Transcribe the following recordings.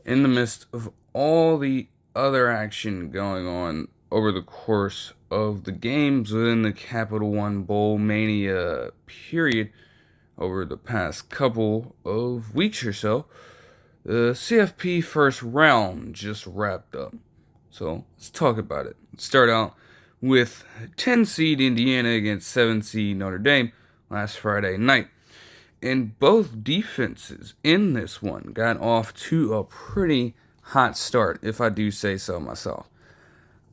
in the midst of all the other action going on over the course of the games within the Capital One Bowl Mania period over the past couple of weeks or so, the CFP first round just wrapped up. So let's talk about it. Let's start out with 10 seed Indiana against 7 seed Notre Dame last Friday night. And both defenses in this one got off to a pretty hot start, if I do say so myself.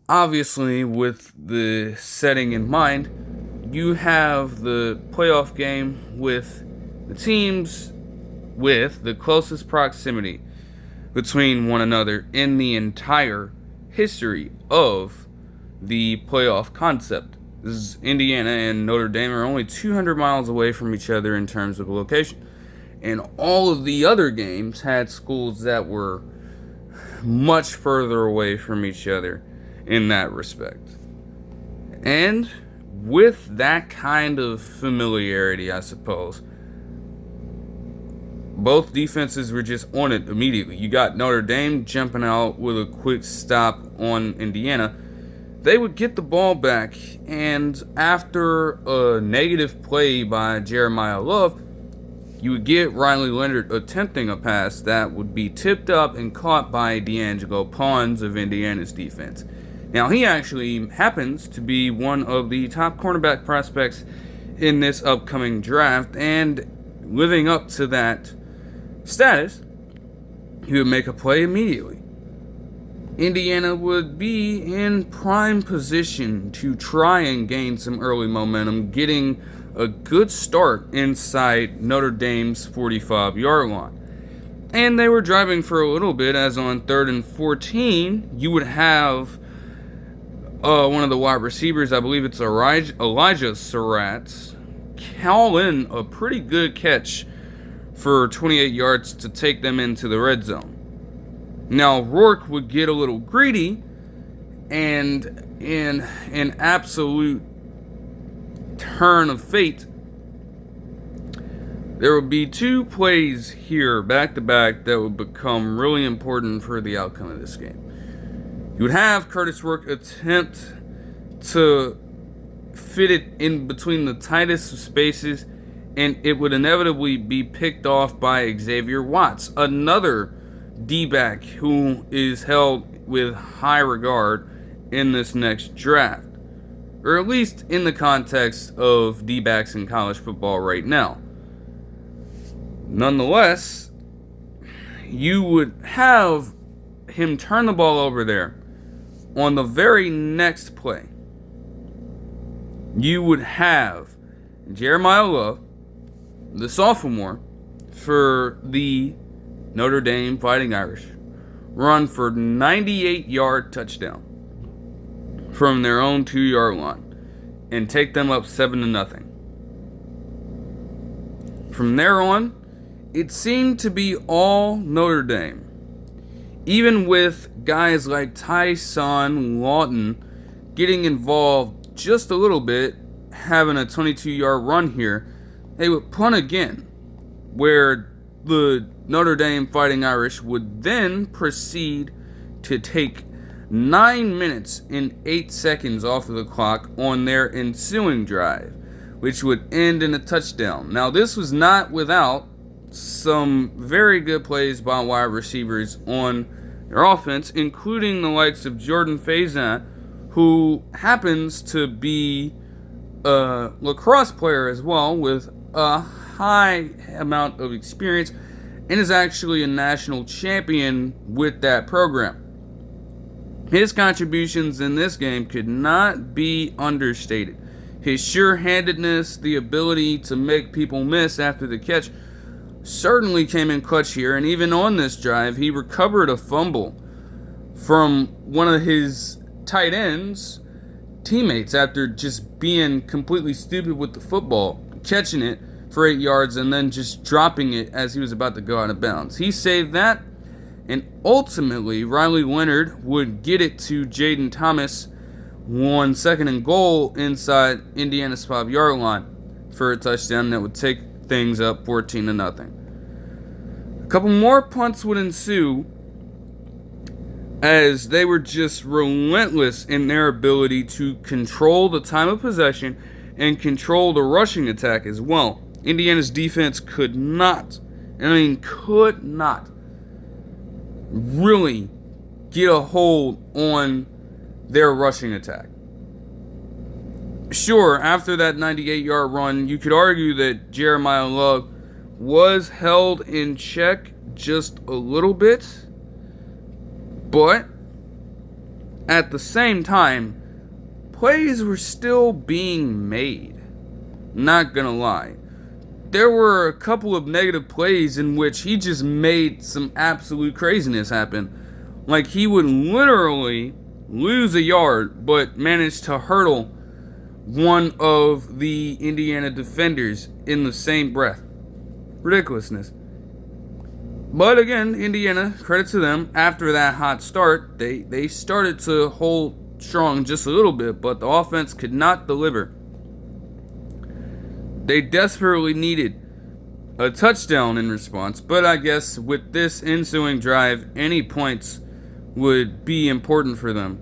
Obviously, with the setting in mind, you have the playoff game with the teams with the closest proximity between one another in the entire history of the playoff concept. This is Indiana and Notre Dame are only 200 miles away from each other in terms of location. And all of the other games had schools that were much further away from each other in that respect. And with that kind of familiarity, I suppose, both defenses were just on it immediately. You got Notre Dame jumping out with a quick stop on Indiana. They would get the ball back, and after a negative play by Jeremiah Love, you would get Riley Leonard attempting a pass that would be tipped up and caught by D'Angelo Pons of Indiana's defense. Now, he actually happens to be one of the top cornerback prospects in this upcoming draft, and living up to that status, he would make a play immediately. Indiana would be in prime position to try and gain some early momentum, getting a good start inside Notre Dame's 45-yard line. And they were driving for a little bit, as on 3rd and 14, you would have one of the wide receivers, I believe it's Elijah Surratt, call in a pretty good catch for 28 yards to take them into the red zone. Now, Rourke would get a little greedy, and in an absolute turn of fate, there would be two plays here back-to-back that would become really important for the outcome of this game. You would have Curtis Rourke attempt to fit it in between the tightest of spaces, and it would inevitably be picked off by Xavier Watts, another D-back who is held with high regard in this next draft, or at least in the context of D-backs in college football right now. Nonetheless, you would have him turn the ball over there. On the very next play, you would have Jeremiah Love, the sophomore for the Notre Dame Fighting Irish, run for 98-yard touchdown from their own 2-yard line and take them up 7-0. From there on, it seemed to be all Notre Dame. Even with guys like Tyson Lawton getting involved just a little bit, having a 22-yard run here, they would punt again, where the Notre Dame Fighting Irish would then proceed to take 9 minutes and 8 seconds off of the clock on their ensuing drive, which would end in a touchdown. Now, this was not without some very good plays by wide receivers on their offense, including the likes of Jordan Faison, who happens to be a lacrosse player as well, with a high amount of experience, and is actually a national champion with that program. His contributions in this game could not be understated. His sure-handedness, the ability to make people miss after the catch, certainly came in clutch here, and even on this drive, he recovered a fumble from one of his tight ends teammates after just being completely stupid with the football, catching it for 8 yards and then just dropping it as he was about to go out of bounds. He saved that, and ultimately Riley Leonard would get it to Jaden Thomas 1 second and goal inside Indiana's 5-yard line for a touchdown that would take things up 14-0. A couple more punts would ensue, as they were just relentless in their ability to control the time of possession and control the rushing attack as well. Indiana's defense could not really get a hold on their rushing attack. Sure, after that 98-yard run, you could argue that Jeremiah Love was held in check just a little bit, but at the same time, plays were still being made. Not gonna lie. There were a couple of negative plays in which he just made some absolute craziness happen. Like, he would literally lose a yard, but managed to hurdle one of the Indiana defenders in the same breath. Ridiculousness. But again, Indiana, credit to them, after that hot start, they started to hold strong just a little bit, but the offense could not deliver. They desperately needed a touchdown in response, but I guess with this ensuing drive, any points would be important for them,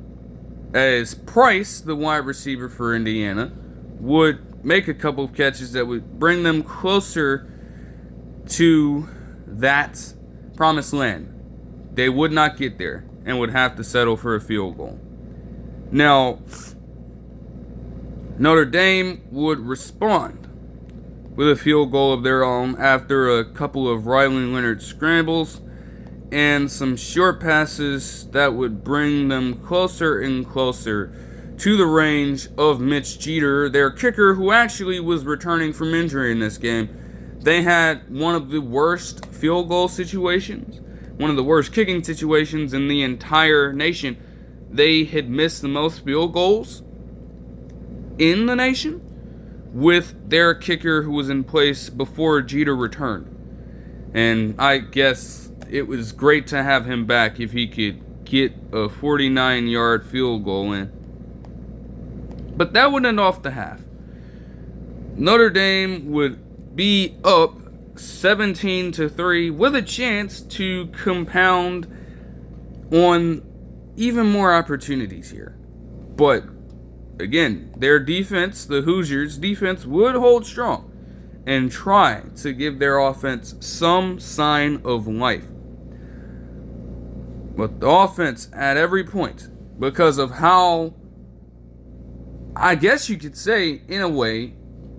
as Price, the wide receiver for Indiana, would make a couple of catches that would bring them closer to that promised land. They would not get there and would have to settle for a field goal. Now, Notre Dame would respond with a field goal of their own after a couple of Riley Leonard scrambles and some short passes that would bring them closer and closer to the range of Mitch Jeter, their kicker, who actually was returning from injury in this game. They had one of the worst field goal situations, one of the worst kicking situations in the entire nation. They had missed the most field goals in the nation with their kicker who was in place before Jeter returned. And I guess it was great to have him back if he could get a 49-yard field goal in. But that would end off the half. Notre Dame would be up 17-3 with a chance to compound on even more opportunities here. But again, their defense, the Hoosiers' defense, would hold strong and try to give their offense some sign of life. But the offense at every point, because of how, I guess you could say, in a way,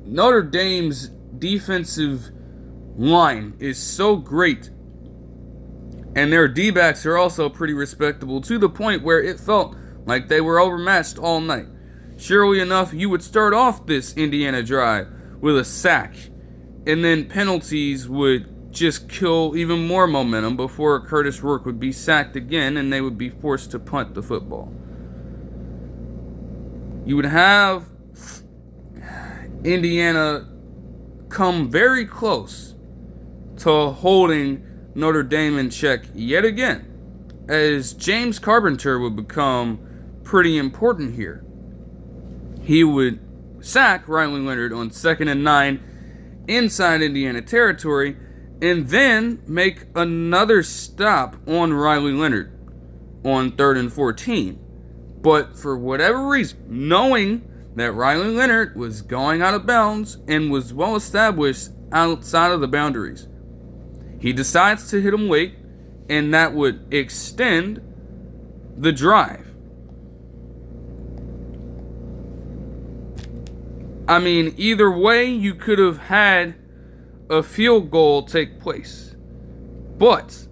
Notre Dame's defensive line is so great, and their D-backs are also pretty respectable, to the point where it felt like they were overmatched all night. Surely enough, you would start off this Indiana drive with a sack, and then penalties would just kill even more momentum before Curtis Rourke would be sacked again and they would be forced to punt the football. You would have Indiana come very close to holding Notre Dame in check yet again, as James Carpenter would become pretty important here. He would sack Riley Leonard on 2nd and 9 inside Indiana territory, and then make another stop on Riley Leonard on 3rd and 14. But for whatever reason, knowing that Riley Leonard was going out of bounds and was well established outside of the boundaries, he decides to hit him late, and that would extend the drive. I mean, either way, you could have had a field goal take place. But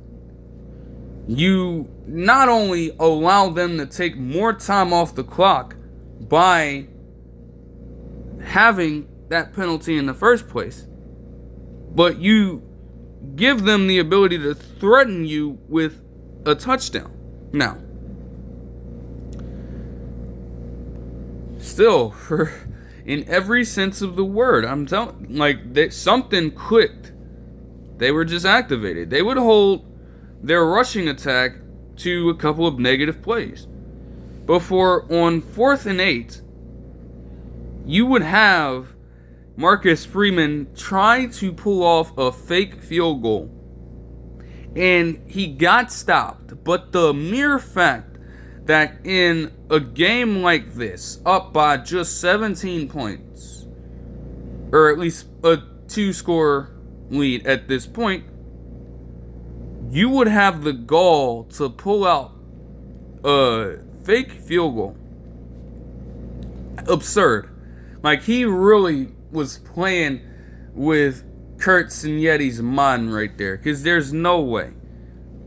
you not only allow them to take more time off the clock by having that penalty in the first place, but you give them the ability to threaten you with a touchdown. Now, still, in every sense of the word, I'm telling, that something clicked. They were just activated. They would hold their rushing attack to a couple of negative plays before, on 4th and 8, you would have Marcus Freeman try to pull off a fake field goal, and he got stopped. But the mere fact that in a game like this, up by just 17 points, or at least a 2-score lead at this point, you would have the gall to pull out a fake field goal. Absurd. Like, he really was playing with Curt Cignetti's mind right there, because there's no way.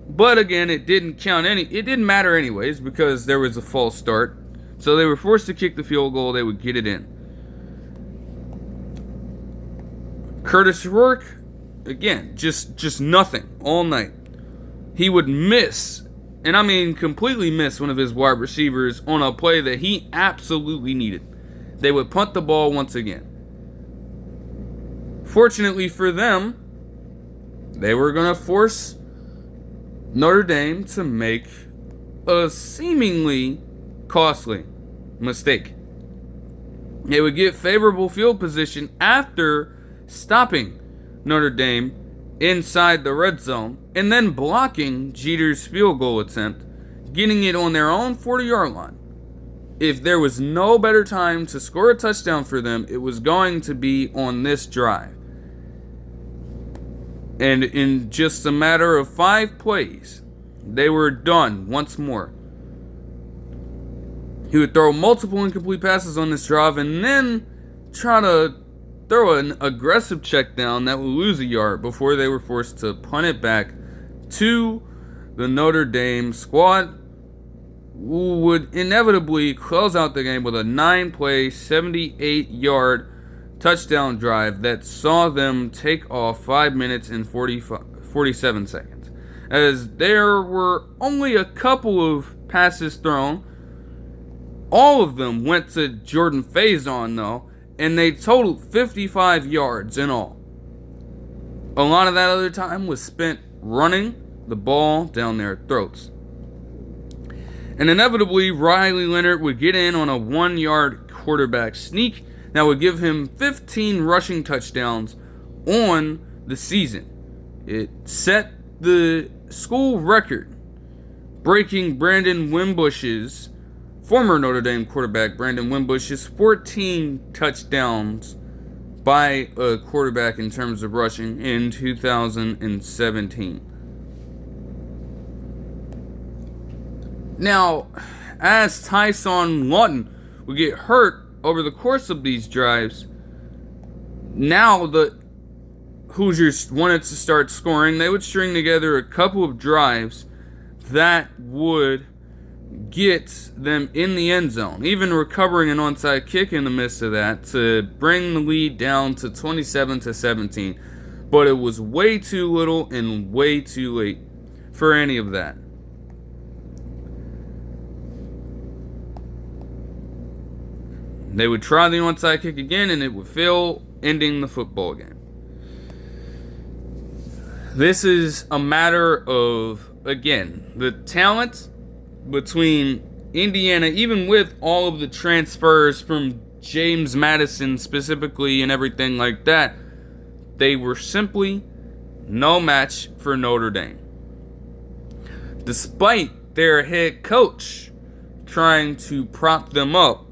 But again, it didn't matter anyways, because there was a false start. So they were forced to kick the field goal. They would get it in. Curtis Rourke, again, just nothing all night. He would miss, and I mean completely miss, one of his wide receivers on a play that he absolutely needed. They would punt the ball once again. Fortunately for them, they were going to force Notre Dame to make a seemingly costly mistake. They would get favorable field position after stopping Notre Dame inside the red zone and then blocking Jeter's field goal attempt, getting it on their own 40-yard line. If there was no better time to score a touchdown for them, it was going to be on this drive. And in just a matter of 5 plays, they were done once more. He would throw multiple incomplete passes on this drive and then try to throw an aggressive check down that would lose a yard before they were forced to punt it back to the Notre Dame squad, who would inevitably close out the game with a 9-play, 78-yard touchdown drive that saw them take off 5 minutes and 47 seconds. As there were only a couple of passes thrown, all of them went to Jordan Faison though, and they totaled 55 yards in all. A lot of that other time was spent running the ball down their throats. And inevitably, Riley Leonard would get in on a 1-yard quarterback sneak that would give him 15 rushing touchdowns on the season. It set the school record, breaking former Notre Dame quarterback Brandon Wimbush's 14 touchdowns by a quarterback in terms of rushing in 2017. Now, as Tyson Lawton would get hurt over the course of these drives, now the Hoosiers wanted to start scoring. They would string together a couple of drives that would get them in the end zone, even recovering an onside kick in the midst of that to bring the lead down to 27-17. But it was way too little and way too late for any of that. They would try the onside kick again, and it would fail, ending the football game. This is a matter of, again, the talent between Indiana, even with all of the transfers from James Madison specifically and everything like that, they were simply no match for Notre Dame. Despite their head coach trying to prop them up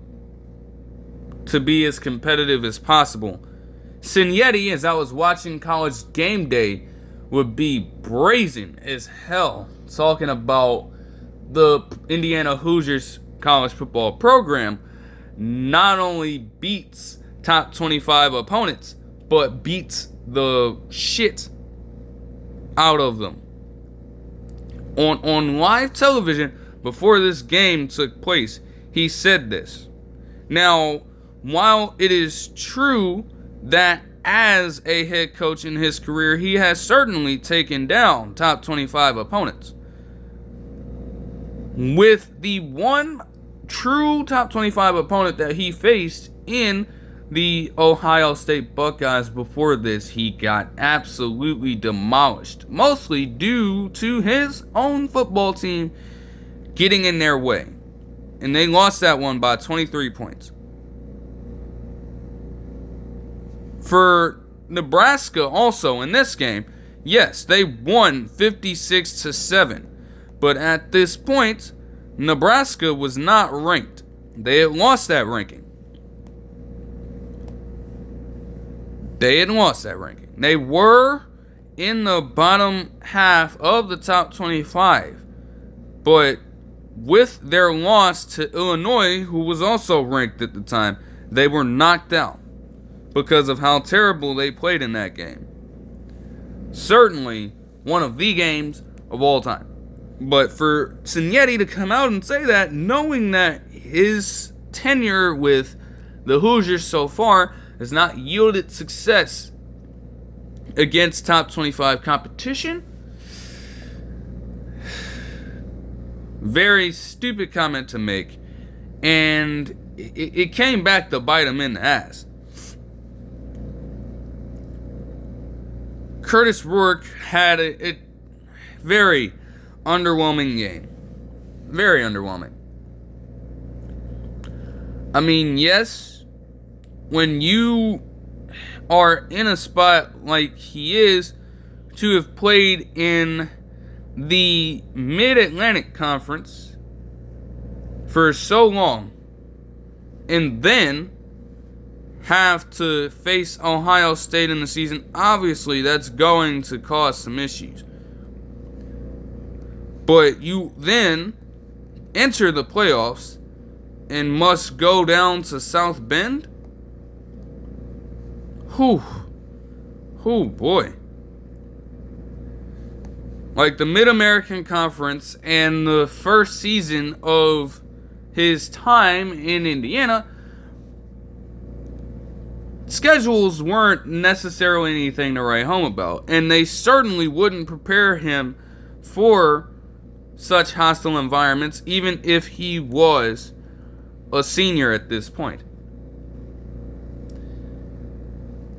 to be as competitive as possible, Cignetti, as I was watching College Game Day, would be brazen as hell talking about the Indiana Hoosiers college football program not only beats top 25 opponents, but beats the shit out of them. On live television before this game took place, he said this. Now, while it is true that as a head coach in his career, he has certainly taken down top 25 opponents, with the one true top 25 opponent that he faced in the Ohio State Buckeyes before this, he got absolutely demolished, mostly due to his own football team getting in their way. And they lost that one by 23 points. For Nebraska also in this game, Yes, they won 56-7. But at this point, Nebraska was not ranked. They had lost that ranking. They were in the bottom half of the top 25. But with their loss to Illinois, who was also ranked at the time, they were knocked out because of how terrible they played in that game. Certainly one of the games of all time. But for Cignetti to come out and say that, knowing that his tenure with the Hoosiers so far has not yielded success against top 25 competition, very stupid comment to make, and it came back to bite him in the ass. Curtis Rourke had a very underwhelming game. Very underwhelming. I mean, yes, when you are in a spot like he is, to have played in the Mid-Atlantic Conference for so long, and then have to face Ohio State in the season, obviously that's going to cause some issues. But you then enter the playoffs and must go down to South Bend? Whew. Oh boy. Like the Mid-American Conference and the first season of his time in Indiana, schedules weren't necessarily anything to write home about, and they certainly wouldn't prepare him for such hostile environments, even if he was a senior at this point.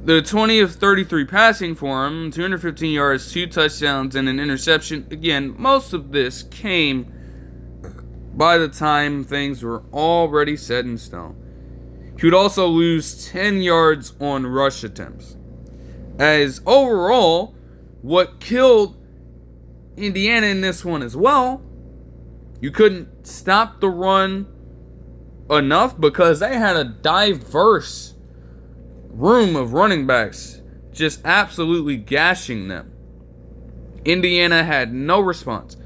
The 20 of 33 passing for him, 215 yards, 2 touchdowns, and an interception. Again, most of this came by the time things were already set in stone. He would also lose 10 yards on rush attempts. As overall, what killed Indiana in this one as well, you couldn't stop the run enough because they had a diverse room of running backs just absolutely gashing them. Indiana had no response.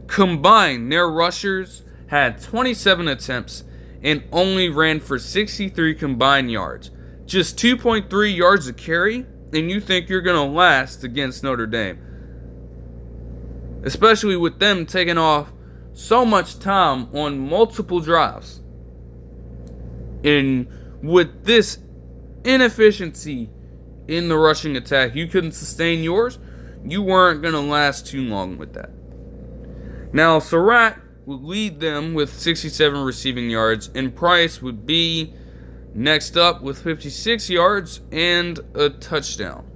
Combined, their rushers had 27 attempts and only ran for 63 combined yards. Just 2.3 yards a carry, and you think you're going to last against Notre Dame. Especially with them taking off so much time on multiple drives. And with this inefficiency in the rushing attack, you couldn't sustain yours. You weren't going to last too long with that. Now, Surratt would lead them with 67 receiving yards, and Price would be next up with 56 yards and a touchdown.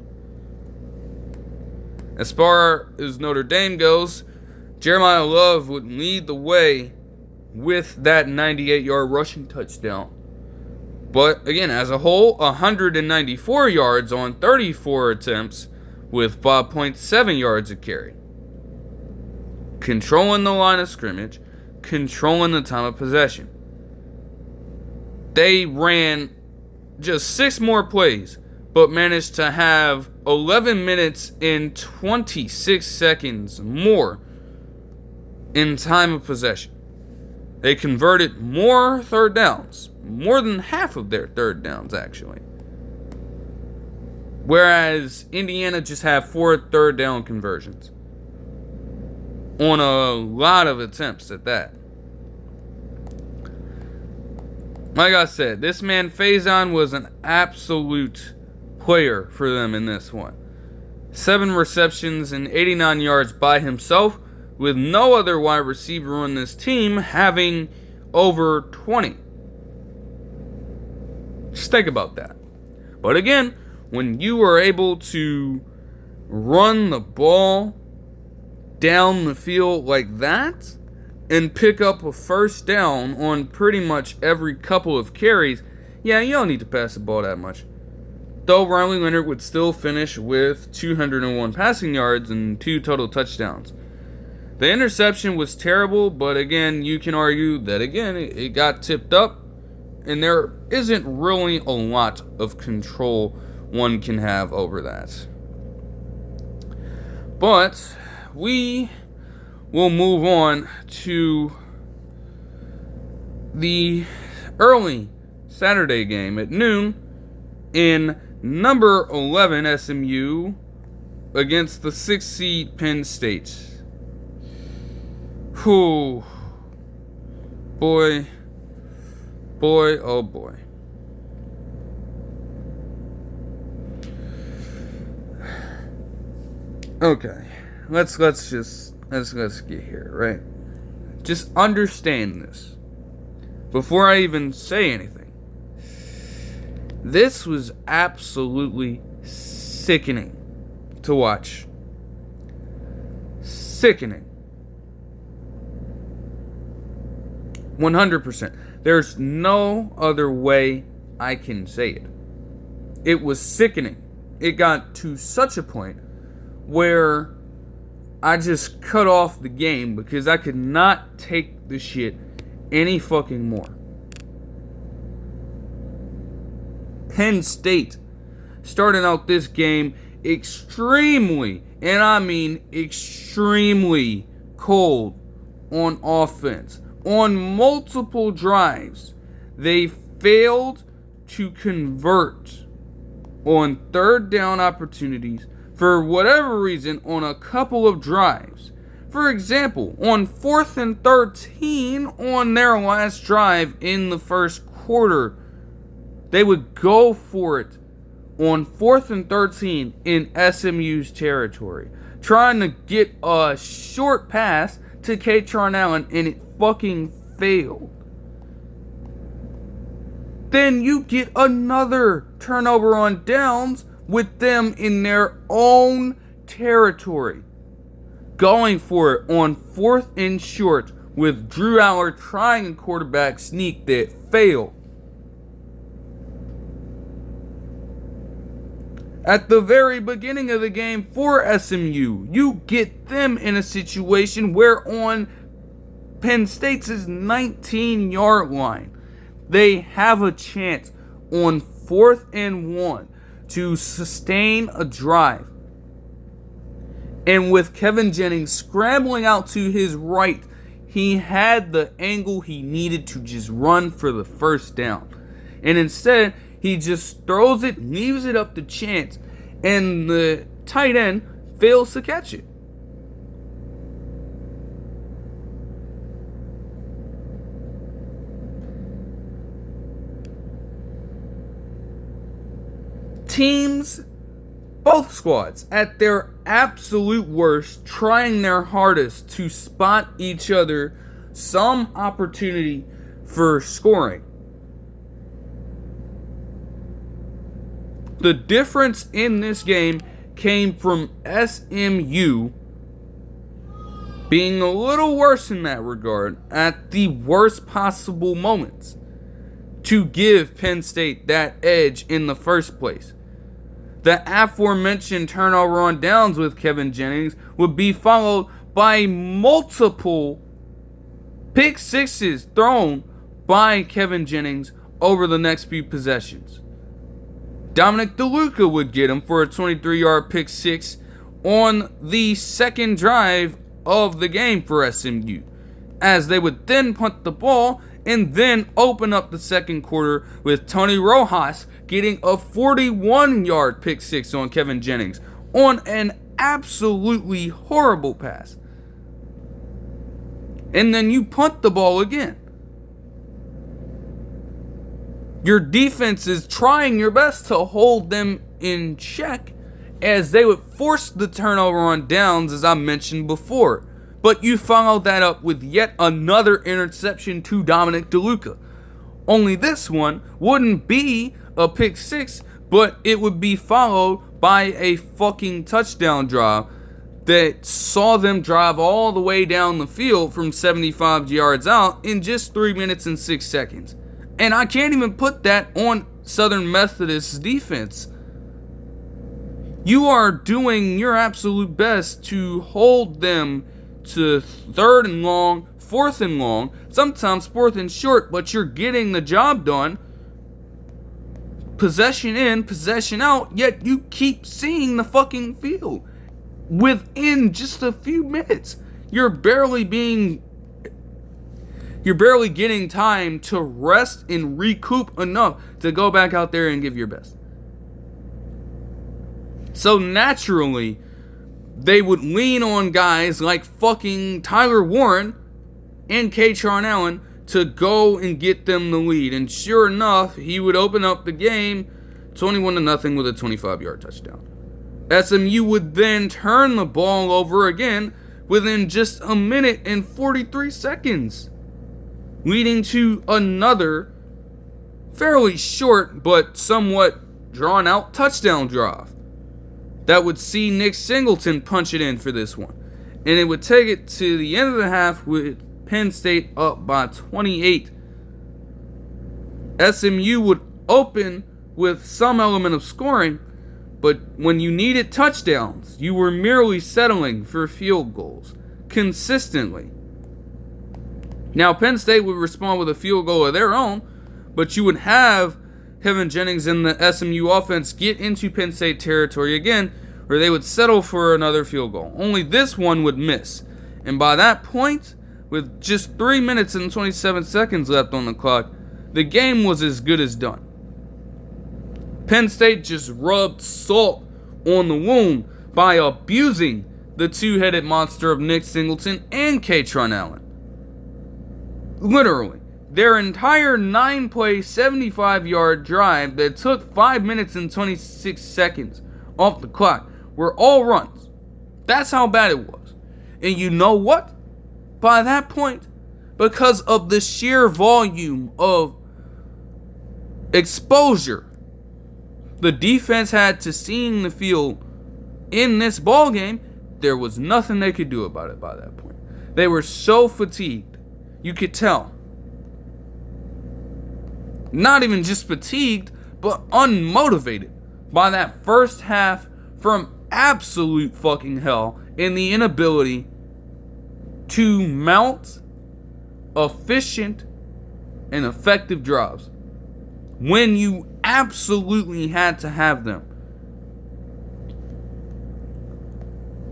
As far as Notre Dame goes, Jeremiah Love would lead the way with that 98-yard rushing touchdown. But again, as a whole, 194 yards on 34 attempts with 5.7 yards a carry. Controlling the line of scrimmage, controlling the time of possession. They ran just 6 more plays, but managed to have 11 minutes and 26 seconds more in time of possession. They converted more third downs, more than half of their third downs actually. Whereas Indiana just had 4 third down conversions on a lot of attempts at that. Like I said, this man Faison was an absolute player for them in this one. 7 receptions and 89 yards by himself, with no other wide receiver on this team having over 20. Just think about that. But again, when you are able to run the ball down the field like that and pick up a first down on pretty much every couple of carries, yeah, you don't need to pass the ball that much. though Riley Leonard would still finish with 201 passing yards and 2 total touchdowns. The interception was terrible, but again, you can argue that again, it got tipped up, and there isn't really a lot of control one can have over that. But we will move on to the early Saturday game at noon in number 11 SMU against the 6th seed Penn State. Whew. Boy, oh boy. Okay, let's get here, right? Just understand this before I even say anything. This was absolutely sickening to watch. Sickening. 100%. There's no other way I can say it. It was sickening. It got to such a point where I just cut off the game because I could not take the shit any fucking more. Penn State started out this game extremely, and I mean extremely, cold on offense. On multiple drives, they failed to convert on third down opportunities for whatever reason on a couple of drives. For example, on 4th and 13 on their last drive in the first quarter, they would go for it on 4th and 13 in SMU's territory, trying to get a short pass to Katron Allen, and it fucking failed. Then you get another turnover on downs with them in their own territory, going for it on 4th and short with Drew Aller trying a quarterback sneak that failed. At the very beginning of the game for SMU, you get them in a situation where on Penn State's 19-yard line, they have a chance on 4th and 1 to sustain a drive. And with Kevin Jennings scrambling out to his right, he had the angle he needed to just run for the first down. And instead, he just throws it, leaves it up to chance, and the tight end fails to catch it. Teams, both squads, at their absolute worst, trying their hardest to spot each other some opportunity for scoring. The difference in this game came from SMU being a little worse in that regard at the worst possible moments to give Penn State that edge in the first place. The aforementioned turnover on downs with Kevin Jennings would be followed by multiple pick sixes thrown by Kevin Jennings over the next few possessions. Dominic DeLuca would get him for a 23-yard pick six on the second drive of the game for SMU, as they would then punt the ball and then open up the second quarter with Tony Rojas getting a 41-yard pick six on Kevin Jennings on an absolutely horrible pass. And then you punt the ball again. Your defense is trying your best to hold them in check as they would force the turnover on downs, as I mentioned before. But you follow that up with yet another interception to Dominic DeLuca. Only this one wouldn't be a pick six, but it would be followed by a fucking touchdown drive that saw them drive all the way down the field from 75 yards out in just 3 minutes and 6 seconds. And I can't even put that on Southern Methodist's defense. You are doing your absolute best to hold them to 3rd and long, 4th and long, sometimes 4th and short, but you're getting the job done. Possession in, possession out, yet you keep seeing the fucking field. Within just a few minutes, you're barely getting time to rest and recoup enough to go back out there and give your best. So naturally, they would lean on guys like fucking Tyler Warren and Kaytron Allen to go and get them the lead. And sure enough, he would open up the game 21-0 with a 25-yard touchdown. SMU would then turn the ball over again within just a minute and 43 seconds, leading to another fairly short but somewhat drawn out touchdown drive that would see Nick Singleton punch it in for this one. And it would take it to the end of the half with Penn State up by 28. SMU would open with some element of scoring, but when you needed touchdowns, you were merely settling for field goals consistently. Now, Penn State would respond with a field goal of their own, but you would have Kevin Jennings and the SMU offense get into Penn State territory again, where they would settle for another field goal. Only this one would miss. And by that point, with just 3 minutes and 27 seconds left on the clock, the game was as good as done. Penn State just rubbed salt on the wound by abusing the two-headed monster of Nick Singleton and Kaytron Allen. Literally, their entire 9-play, 75-yard drive that took 5 minutes and 26 seconds off the clock were all runs. That's how bad it was. And you know what? By that point, because of the sheer volume of exposure the defense had to seeing the field in this ball game, there was nothing they could do about it by that point. They were so fatigued. You could tell. Not even just fatigued, but unmotivated by that first half from absolute fucking hell and the inability to mount efficient and effective drives when you absolutely had to have them.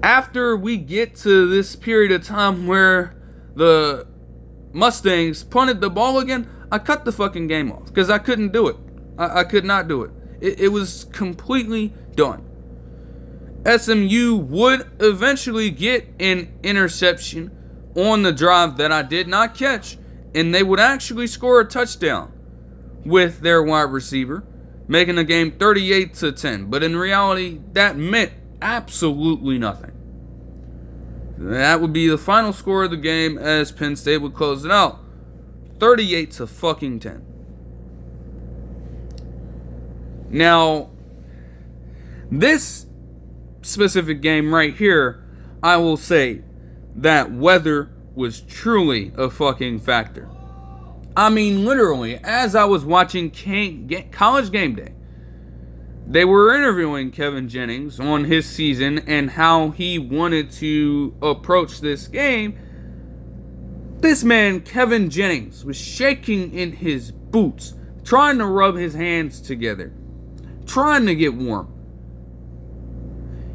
After we get to this period of time where the Mustangs punted the ball again, I cut the fucking game off because I couldn't do it. I could not do it. It was completely done. SMU would eventually get an interception on the drive that I did not catch, and they would actually score a touchdown with their wide receiver, making the game 38-10. But in reality, that meant absolutely nothing. That would be the final score of the game as Penn State would close it out, 38-10. Now, this specific game right here, I will say that weather was truly a fucking factor. I mean, literally, as I was watching College Game Day, they were interviewing Kevin Jennings on his season and how he wanted to approach this game. This man, Kevin Jennings, was shaking in his boots, trying to rub his hands together, trying to get warm.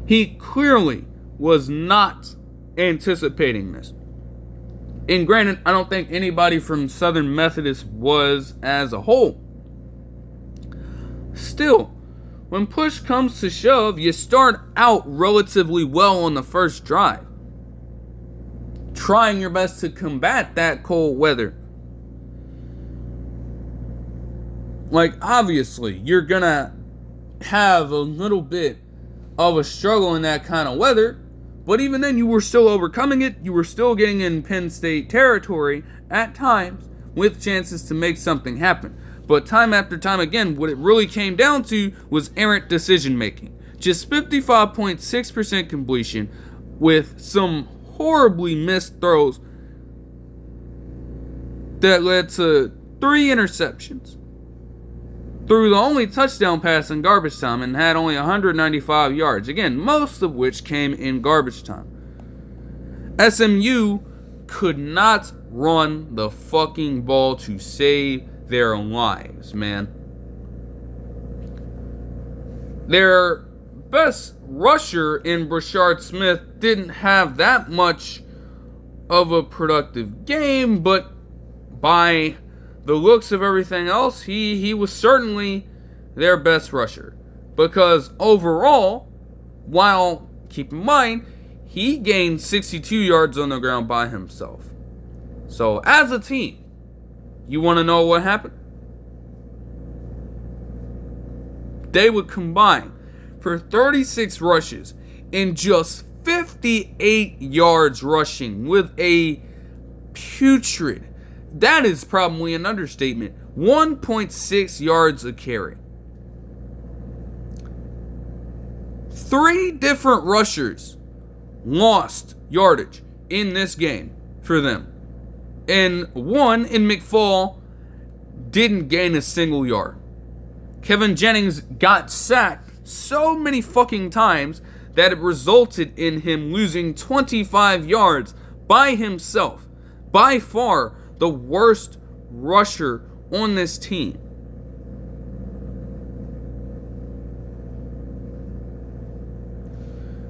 He clearly was not anticipating this. And granted, I don't think anybody from Southern Methodist was as a whole. Still, when push comes to shove, you start out relatively well on the first drive, trying your best to combat that cold weather. Like, obviously, you're gonna have a little bit of a struggle in that kind of weather, but even then, you were still overcoming it. You were still getting in Penn State territory at times with chances to make something happen. But time after time again, what it really came down to was errant decision making. Just 55.6% completion with some horribly missed throws that led to 3 interceptions. threw the only touchdown pass in garbage time and had only 195 yards. Again, most of which came in garbage time. SMU could not run the fucking ball to save their lives, man. Their best rusher in Brashard Smith didn't have that much of a productive game, but by the looks of everything else, he was certainly their best rusher. Because overall, while, keep in mind, he gained 62 yards on the ground by himself. So, as a team, you want to know what happened? They would combine for 36 rushes and just 58 yards rushing with a putrid, that is probably an understatement, 1.6 yards a carry. 3 different rushers lost yardage in this game for them. And one in McFall didn't gain a single yard. Kevin Jennings got sacked so many fucking times that it resulted in him losing 25 yards by himself. By far the worst rusher on this team.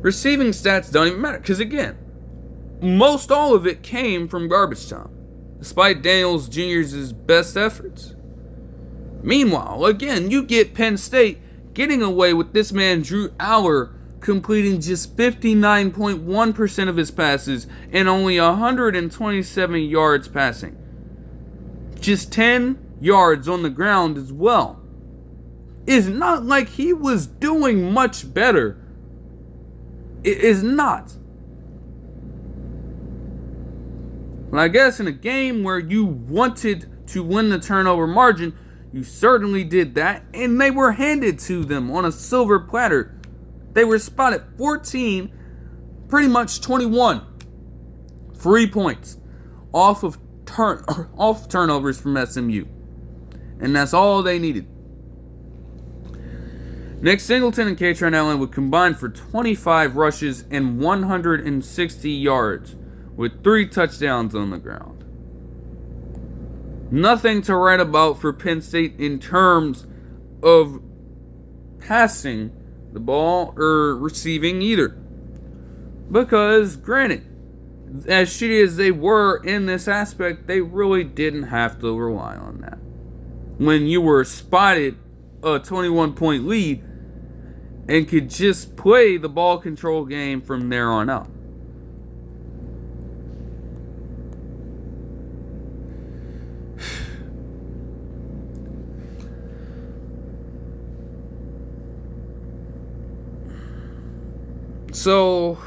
Receiving stats don't even matter, because again, most all of it came from garbage time, despite Daniels Jr.'s best efforts. Meanwhile, again, you get Penn State getting away with this man Drew Aller completing just 59.1% of his passes and only 127 yards passing. Just 10 yards on the ground as well. It's not like he was doing much better. It is not. And I guess in a game where you wanted to win the turnover margin, you certainly did that, and they were handed to them on a silver platter. They were spotted 14, pretty much 21 free points off turnovers from SMU. And that's all they needed. Nick Singleton and Katron Allen would combine for 25 rushes and 160 yards with 3 touchdowns on the ground. Nothing to write about for Penn State in terms of passing the ball or receiving either. Because, granted, as shitty as they were in this aspect, they really didn't have to rely on that. When you were spotted a 21-point lead and could just play the ball control game from there on out. So,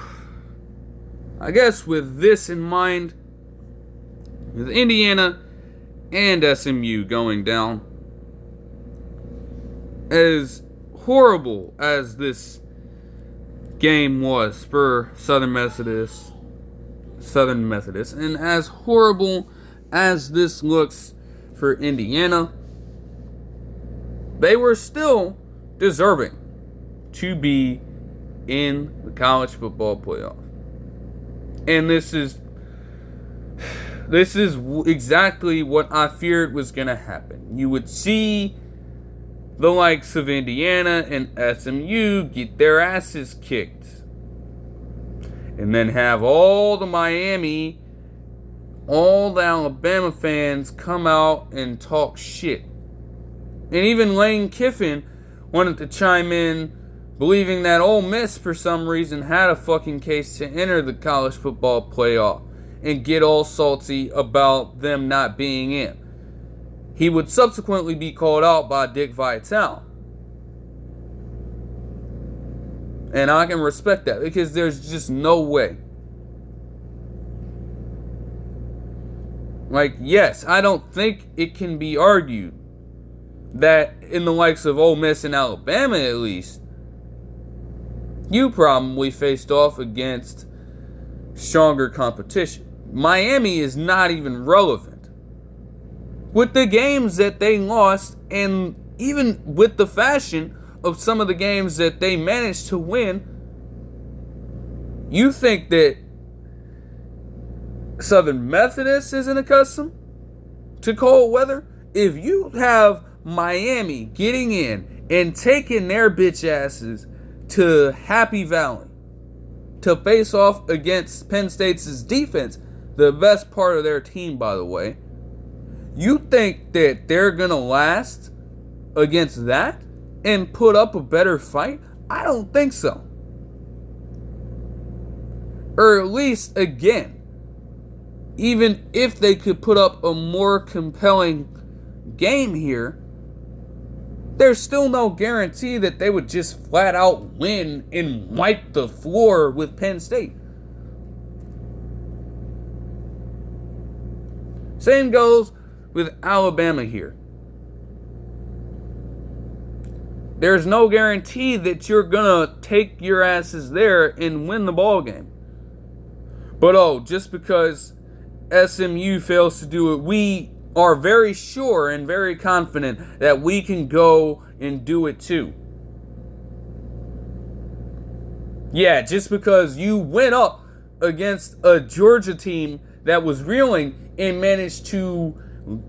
I guess with this in mind, with Indiana and SMU going down, as horrible as this game was for Southern Methodist, and as horrible as this looks for Indiana, they were still deserving to be in the college football playoff. And this is exactly what I feared was going to happen. You would see the likes of Indiana and SMU get their asses kicked. And then have all the Miami, all the Alabama fans come out and talk shit. And even Lane Kiffin wanted to chime in, believing that Ole Miss, for some reason, had a fucking case to enter the college football playoff and get all salty about them not being in. He would subsequently be called out by Dick Vitale. And I can respect that, because there's just no way. Like, yes, I don't think it can be argued that in the likes of Ole Miss and Alabama, at least, you probably faced off against stronger competition. Miami is not even relevant. With the games that they lost and even with the fashion of some of the games that they managed to win, you think that Southern Methodist isn't accustomed to cold weather? If you have Miami getting in and taking their bitch asses to Happy Valley to face off against Penn State's defense, the best part of their team, by the way, you think that they're going to last against that and put up a better fight? I don't think so. Or at least, again, even if they could put up a more compelling game here, there's still no guarantee that they would just flat out win and wipe the floor with Penn State. Same goes with Alabama here. There's no guarantee that you're gonna take your asses there and win the ball game. But just because SMU fails to do it, we are very sure and very confident that we can go and do it too. Yeah, just because you went up against a Georgia team that was reeling and managed to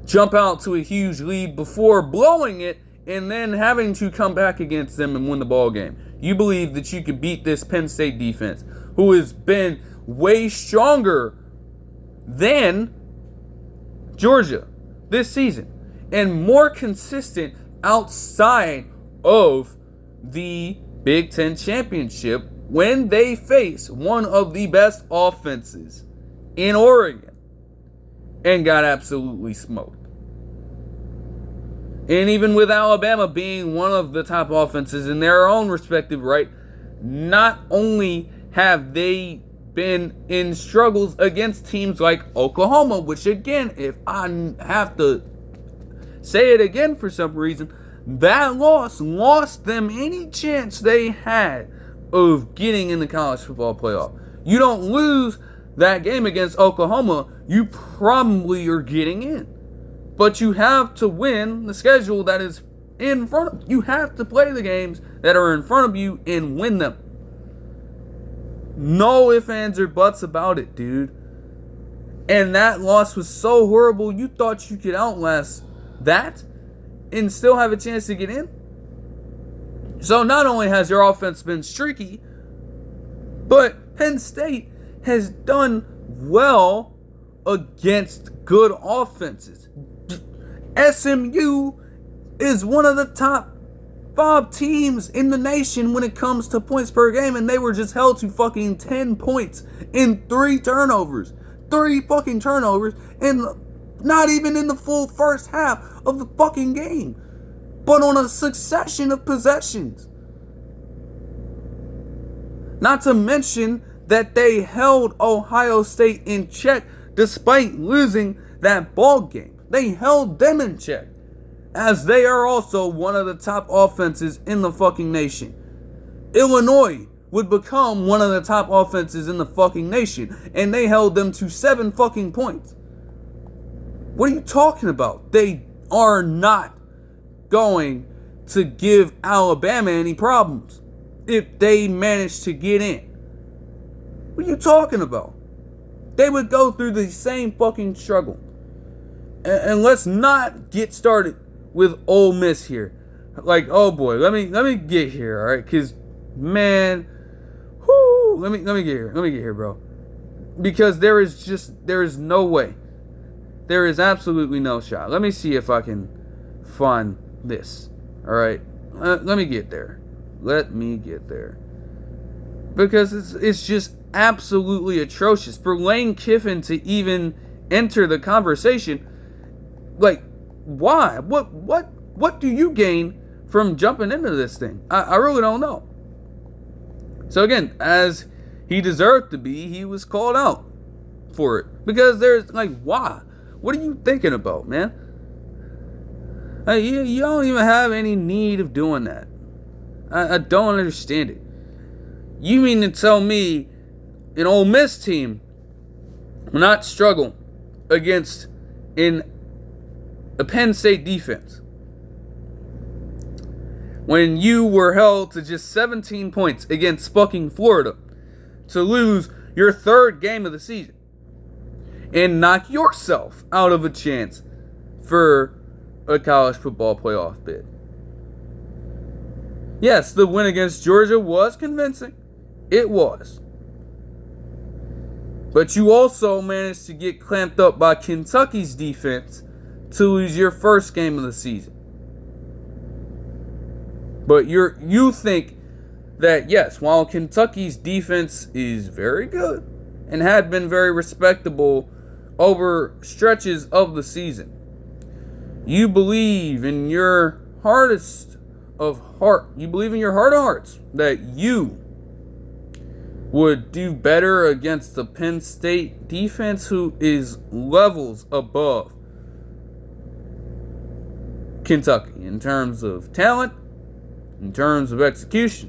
jump out to a huge lead before blowing it and then having to come back against them and win the ball game. You believe that you could beat this Penn State defense, who has been way stronger than Georgia this season and more consistent outside of the Big Ten championship when they face one of the best offenses in Oregon and got absolutely smoked. And even with Alabama being one of the top offenses in their own respective right, not only have they been in struggles against teams like Oklahoma, which again, if I have to say it again for some reason, that loss lost them any chance they had of getting in the college football playoff. You don't lose that game against Oklahoma, you probably are getting in. But you have to win the schedule that is in front of you. You have to play the games that are in front of you and win them. No ifs, ands, or buts about it, dude. And that loss was so horrible, you thought you could outlast that and still have a chance to get in? So not only has your offense been streaky, but Penn State has done well against good offenses. SMU is one of the top 5 teams in the nation when it comes to points per game, and they were just held to fucking 10 points in 3 turnovers. 3 fucking turnovers, and not even in the full first half of the fucking game, but on a succession of possessions. Not to mention that they held Ohio State in check despite losing that ball game. They held them in check, as they are also one of the top offenses in the fucking nation. Illinois would become one of the top offenses in the fucking nation, and they held them to 7 fucking points. What are you talking about? They are not going to give Alabama any problems if they manage to get in. What are you talking about? They would go through the same fucking struggle. And let's not get started with Ole Miss here. Like, oh boy, let me get here, all right? Because, man, let me get here, bro. Because there is no way. There is absolutely no shot. Let me see if I can find this, all right? Let me get there. Because it's just absolutely atrocious for Lane Kiffin to even enter the conversation. Like, why? What do you gain from jumping into this thing? I really don't know. So again, as he deserved to be, he was called out for it. Because there's, like, why? What are you thinking about, man? Like, you don't even have any need of doing that. I don't understand it. You mean to tell me an Ole Miss team will not struggle against a Penn State defense when you were held to just 17 points against fucking Florida to lose your third game of the season and knock yourself out of a chance for a college football playoff bid. Yes, the win against Georgia was convincing. It was. But you also managed to get clamped up by Kentucky's defense to lose your first game of the season. But you think that, yes, while Kentucky's defense is very good and had been very respectable over stretches of the season, you believe in your heart of hearts that you would do better against the Penn State defense, who is levels above Kentucky in terms of talent, in terms of execution.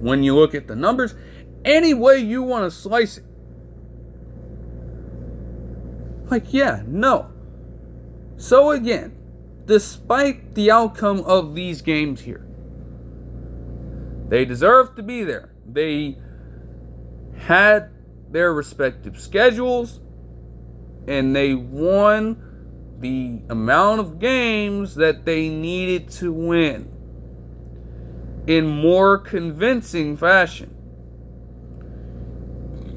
When you look at the numbers, any way you want to slice it. No. So again, despite the outcome of these games here, they deserve to be there. They had their respective schedules, and they won the amount of games that they needed to win in more convincing fashion.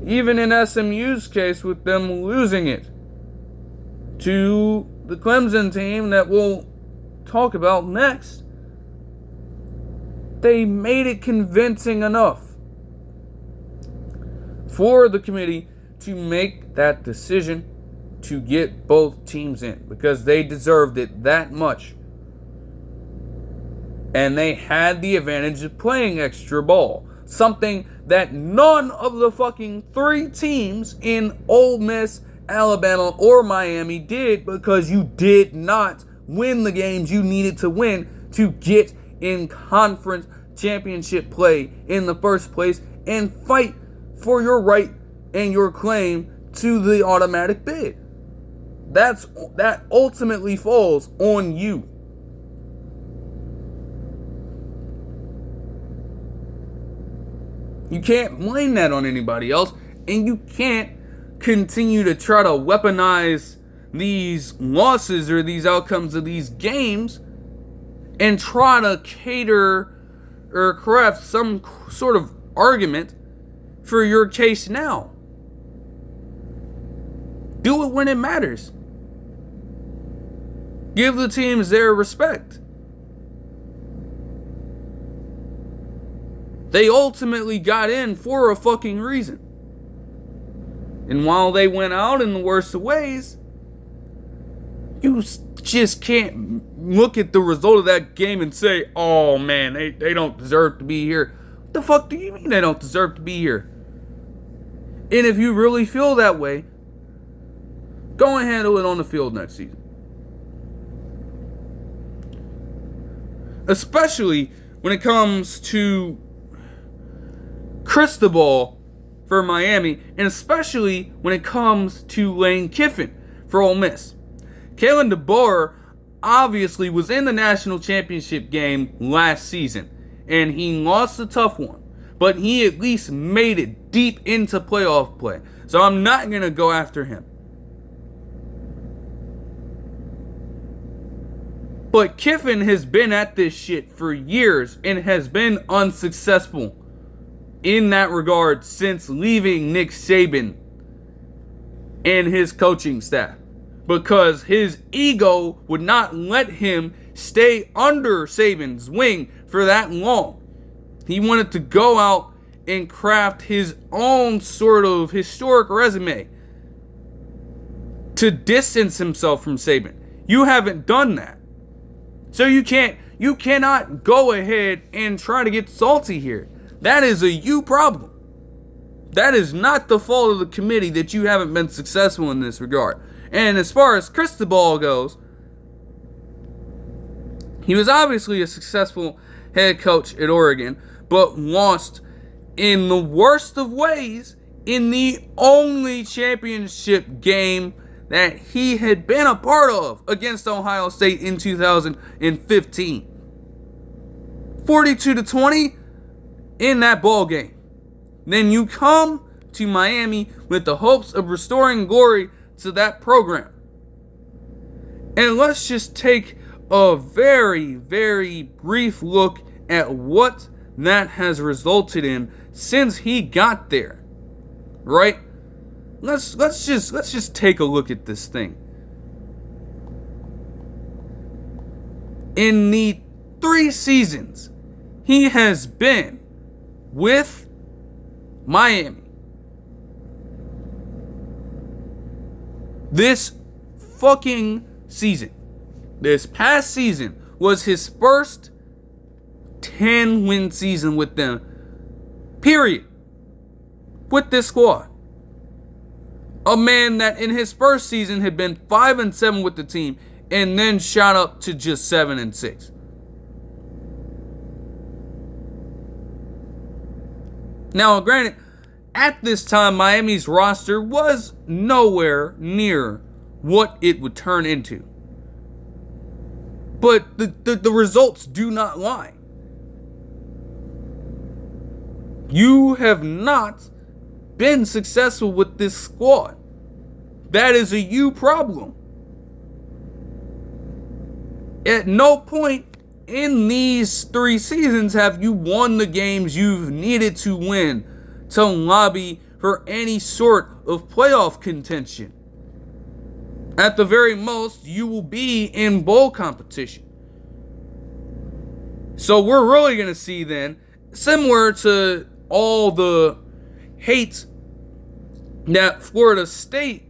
Even in SMU's case, with them losing it to the Clemson team that we'll talk about next, they made it convincing enough for the committee to make that decision to get both teams in, because they deserved it that much. And they had the advantage of playing extra ball, something that none of the fucking three teams in Ole Miss, Alabama, or Miami did, because you did not win the games you needed to win to get in conference championship play in the first place and fight for your right and your claim to the automatic bid. That ultimately falls on you. You can't blame that on anybody else, and you can't continue to try to weaponize these losses or these outcomes of these games and try to cater or craft some sort of argument for your case now. Do it when it matters. Give the teams their respect. They ultimately got in for a fucking reason. And while they went out in the worst of ways, you just can't look at the result of that game and say, oh man, they don't deserve to be here. What the fuck do you mean they don't deserve to be here? And if you really feel that way, go and handle it on the field next season. Especially when it comes to Cristobal for Miami, and especially when it comes to Lane Kiffin for Ole Miss. Kalen DeBoer obviously was in the national championship game last season, and he lost a tough one, but he at least made it deep into playoff play. So I'm not going to go after him. But Kiffin has been at this shit for years and has been unsuccessful in that regard since leaving Nick Saban and his coaching staff, because his ego would not let him stay under Saban's wing for that long. He wanted to go out and craft his own sort of historic resume to distance himself from Saban. You haven't done that. So you cannot go ahead and try to get salty here. That is a you problem. That is not the fault of the committee that you haven't been successful in this regard. And as far as Cristobal goes, he was obviously a successful head coach at Oregon, but lost in the worst of ways in the only championship game that he had been a part of against Ohio State in 2015. 42-20 in that ball game. Then you come to Miami with the hopes of restoring glory to that program. And let's just take a very, very brief look at what that has resulted in since he got there. Right? Let's just take a look at this thing. In the 3 seasons he has been with Miami, this fucking season, this past season, was his first 10-win season with them. Period. With this squad. A man that in his first season had been 5-7 with the team and then shot up to just 7-6. Now, granted, at this time, Miami's roster was nowhere near what it would turn into. But the results do not lie. You have not been successful with this squad. That is a you problem. At no point in these 3 seasons have you won the games you've needed to win to lobby for any sort of playoff contention. At the very most, you will be in bowl competition. So we're really going to see then, similar to all the hate that Florida State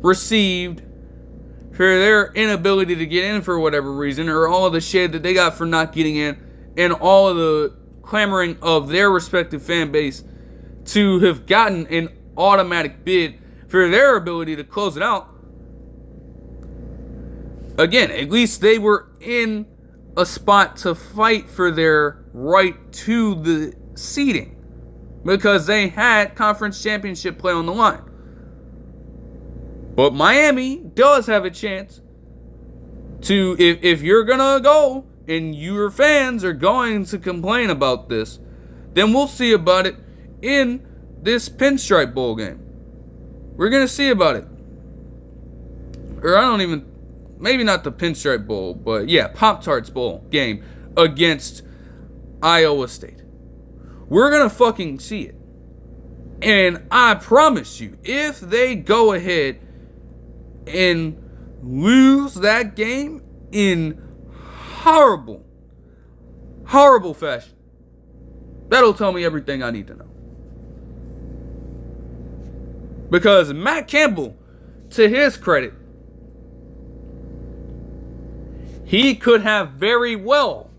received for their inability to get in for whatever reason, or all of the shade that they got for not getting in, and all of the clamoring of their respective fan base to have gotten an automatic bid for their ability to close it out. Again, at least they were in a spot to fight for their right to the seeding because they had conference championship play on the line. But Miami does have a chance to, if you're going to go and your fans are going to complain about this, then we'll see about it in this Pinstripe Bowl game. We're going to see about it. Or maybe not the Pinstripe Bowl, but yeah, Pop-Tarts Bowl game against Iowa State. We're going to fucking see it. And I promise you, if they go ahead and lose that game in horrible fashion, that'll tell me everything I need to know. Because Matt Campbell, to his credit, he could have very well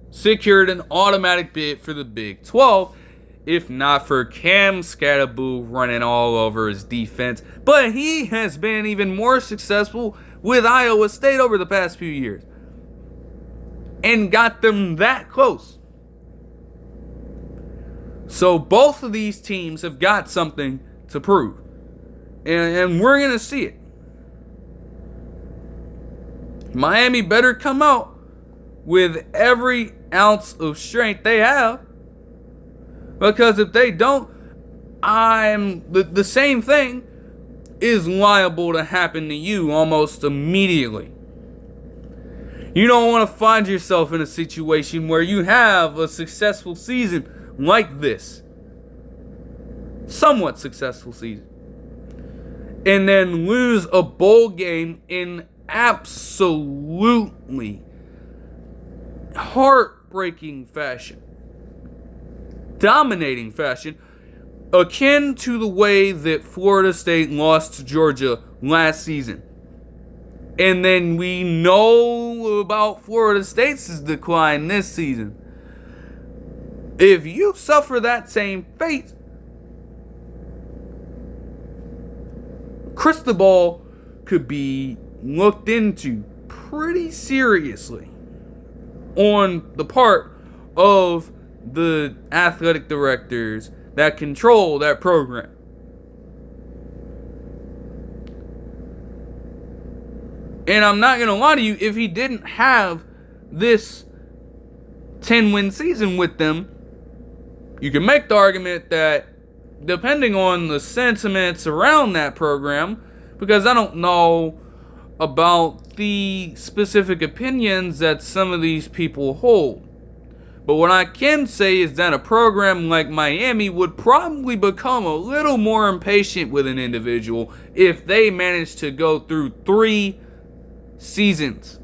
secured an automatic bid for the Big 12 if not for Cam Scatterboo running all over his defense. But he has been even more successful with Iowa State over the past few years and got them that close. So both of these teams have got something to prove. And we're going to see it. Miami better come out with every ounce of strength they have. Because if they don't, the same thing is liable to happen to you almost immediately. You don't want to find yourself in a situation where you have a successful season like this. Somewhat successful season. And then lose a bowl game in absolutely heartbreaking fashion. Dominating fashion. Akin to the way that Florida State lost to Georgia last season. And then we know about Florida State's decline this season. If you suffer that same fate, Cristobal could be looked into pretty seriously on the part of the athletic directors that control that program. And I'm not going to lie to you, if he didn't have this 10-win season with them, you can make the argument that depending on the sentiments around that program, because I don't know about the specific opinions that some of these people hold, but what I can say is that a program like Miami would probably become a little more impatient with an individual if they managed to go through 3 seasons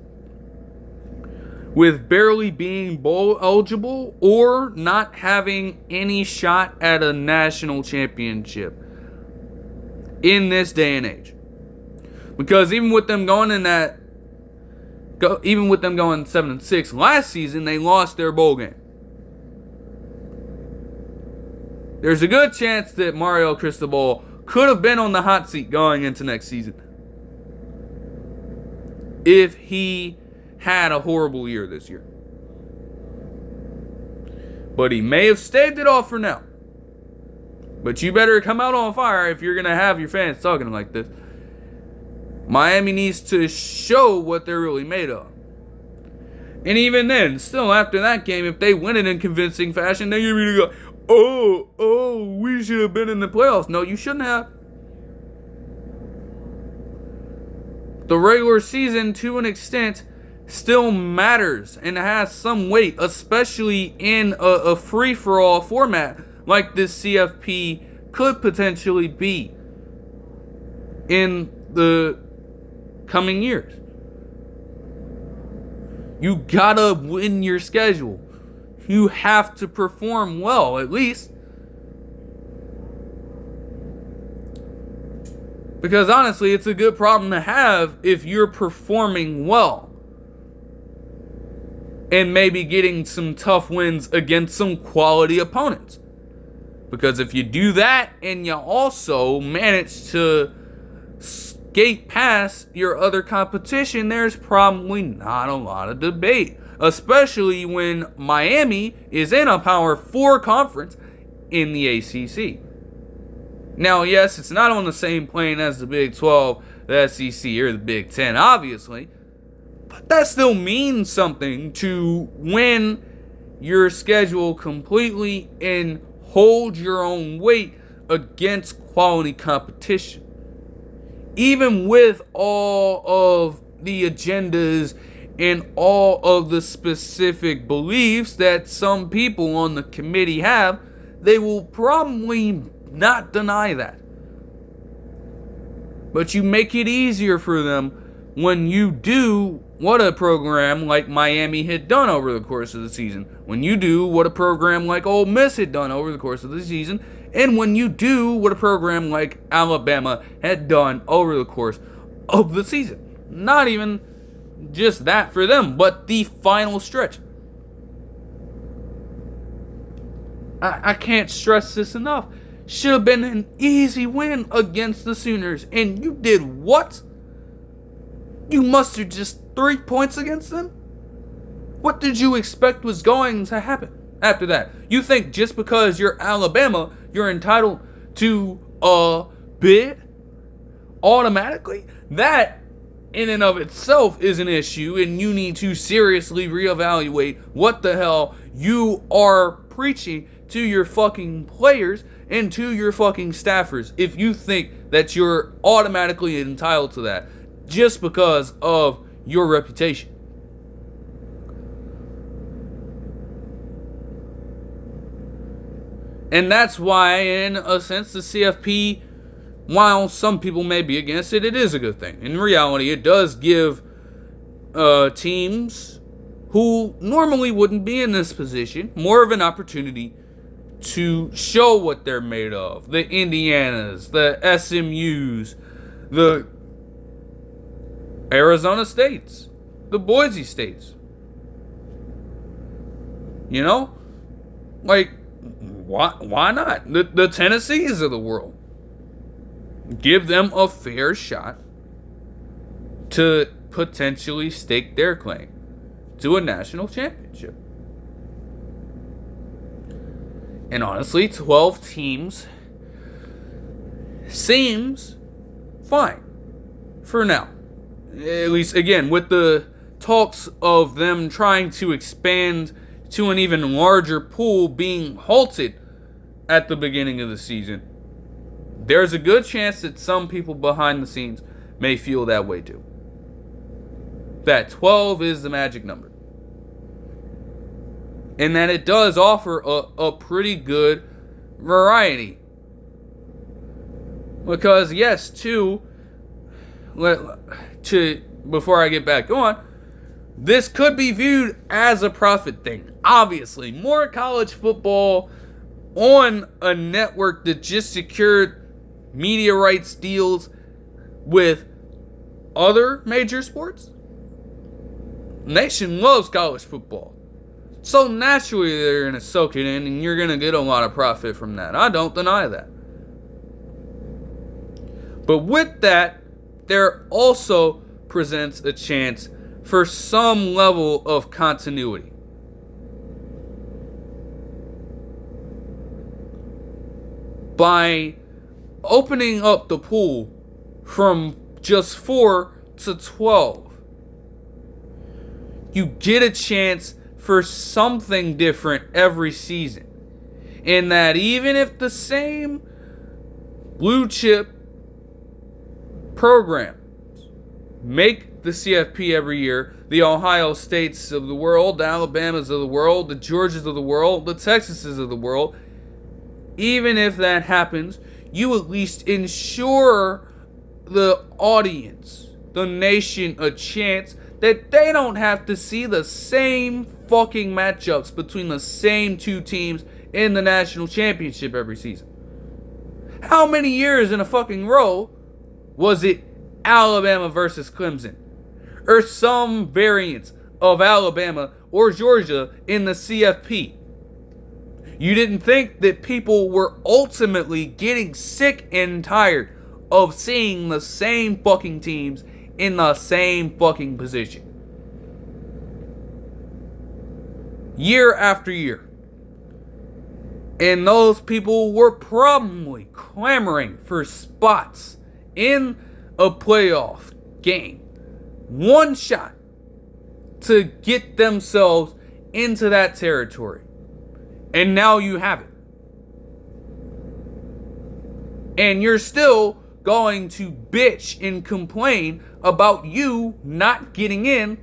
with barely being bowl eligible or not having any shot at a national championship in this day and age. Because even with them going 7-6 last season, they lost their bowl game. There's a good chance that Mario Cristobal could have been on the hot seat going into next season if he had a horrible year this year. But he may have staved it off for now. But you better come out on fire if you're going to have your fans talking like this. Miami needs to show what they're really made of. And even then, still after that game, if they win it in convincing fashion, they're going to go, we should have been in the playoffs. No, you shouldn't have. The regular season, to an extent, still matters and has some weight, especially in a free-for-all format like this CFP could potentially be in the coming years. You gotta win your schedule. You have to perform well, at least. Because honestly, it's a good problem to have if you're performing well. And maybe getting some tough wins against some quality opponents. Because if you do that and you also manage to skate past your other competition, there's probably not a lot of debate. Especially when Miami is in a Power 4 conference in the ACC. Now, yes, it's not on the same plane as the Big 12, the SEC, or the Big 10, obviously. But that still means something to win your schedule completely and hold your own weight against quality competition. Even with all of the agendas and all of the specific beliefs that some people on the committee have, they will probably not deny that. But you make it easier for them when you do what a program like Miami had done over the course of the season. When you do what a program like Ole Miss had done over the course of the season. And when you do what a program like Alabama had done over the course of the season. Not even just that for them, but the final stretch. I can't stress this enough. Should have been an easy win against the Sooners. And you did what? You mustered just 3 points against them? What did you expect was going to happen after that? You think just because you're Alabama, you're entitled to a bid automatically? That in and of itself is an issue, and you need to seriously reevaluate what the hell you are preaching to your fucking players and to your fucking staffers if you think that you're automatically entitled to that just because of your reputation. And that's why, in a sense, the CFP, while some people may be against it, it is a good thing. In reality, it does give teams who normally wouldn't be in this position more of an opportunity to show what they're made of. The Indianas, the SMUs, the Arizona States, the Boise States. You know? Like, why not? The Tennessees of the world. Give them a fair shot to potentially stake their claim to a national championship. And honestly, 12 teams seems fine for now. At least, again, with the talks of them trying to expand to an even larger pool being halted at the beginning of the season, there's a good chance that some people behind the scenes may feel that way too. That 12 is the magic number. And that it does offer a pretty good variety. Because yes, before I get back on, this could be viewed as a profit thing. Obviously, more college football on a network that just secured media rights deals with other major sports. Nation loves college football. So naturally they're going to soak it in and you're going to get a lot of profit from that. I don't deny that. But with that, there also presents a chance for some level of continuity. By opening up the pool from just 4 to 12, you get a chance for something different every season. In that even if the same blue chip programs make the CFP every year, the Ohio States of the world, the Alabamas of the world, the Georgias of the world, the Texases of the world, even if that happens, you at least ensure the audience, the nation, a chance that they don't have to see the same fucking matchups between the same two teams in the national championship every season. How many years in a fucking row was it Alabama versus Clemson? Or some variant of Alabama or Georgia in the CFP? You didn't think that people were ultimately getting sick and tired of seeing the same fucking teams in the same fucking position year after year. And those people were probably clamoring for spots in a playoff game. One shot to get themselves into that territory. And now you have it. And you're still going to bitch and complain about you not getting in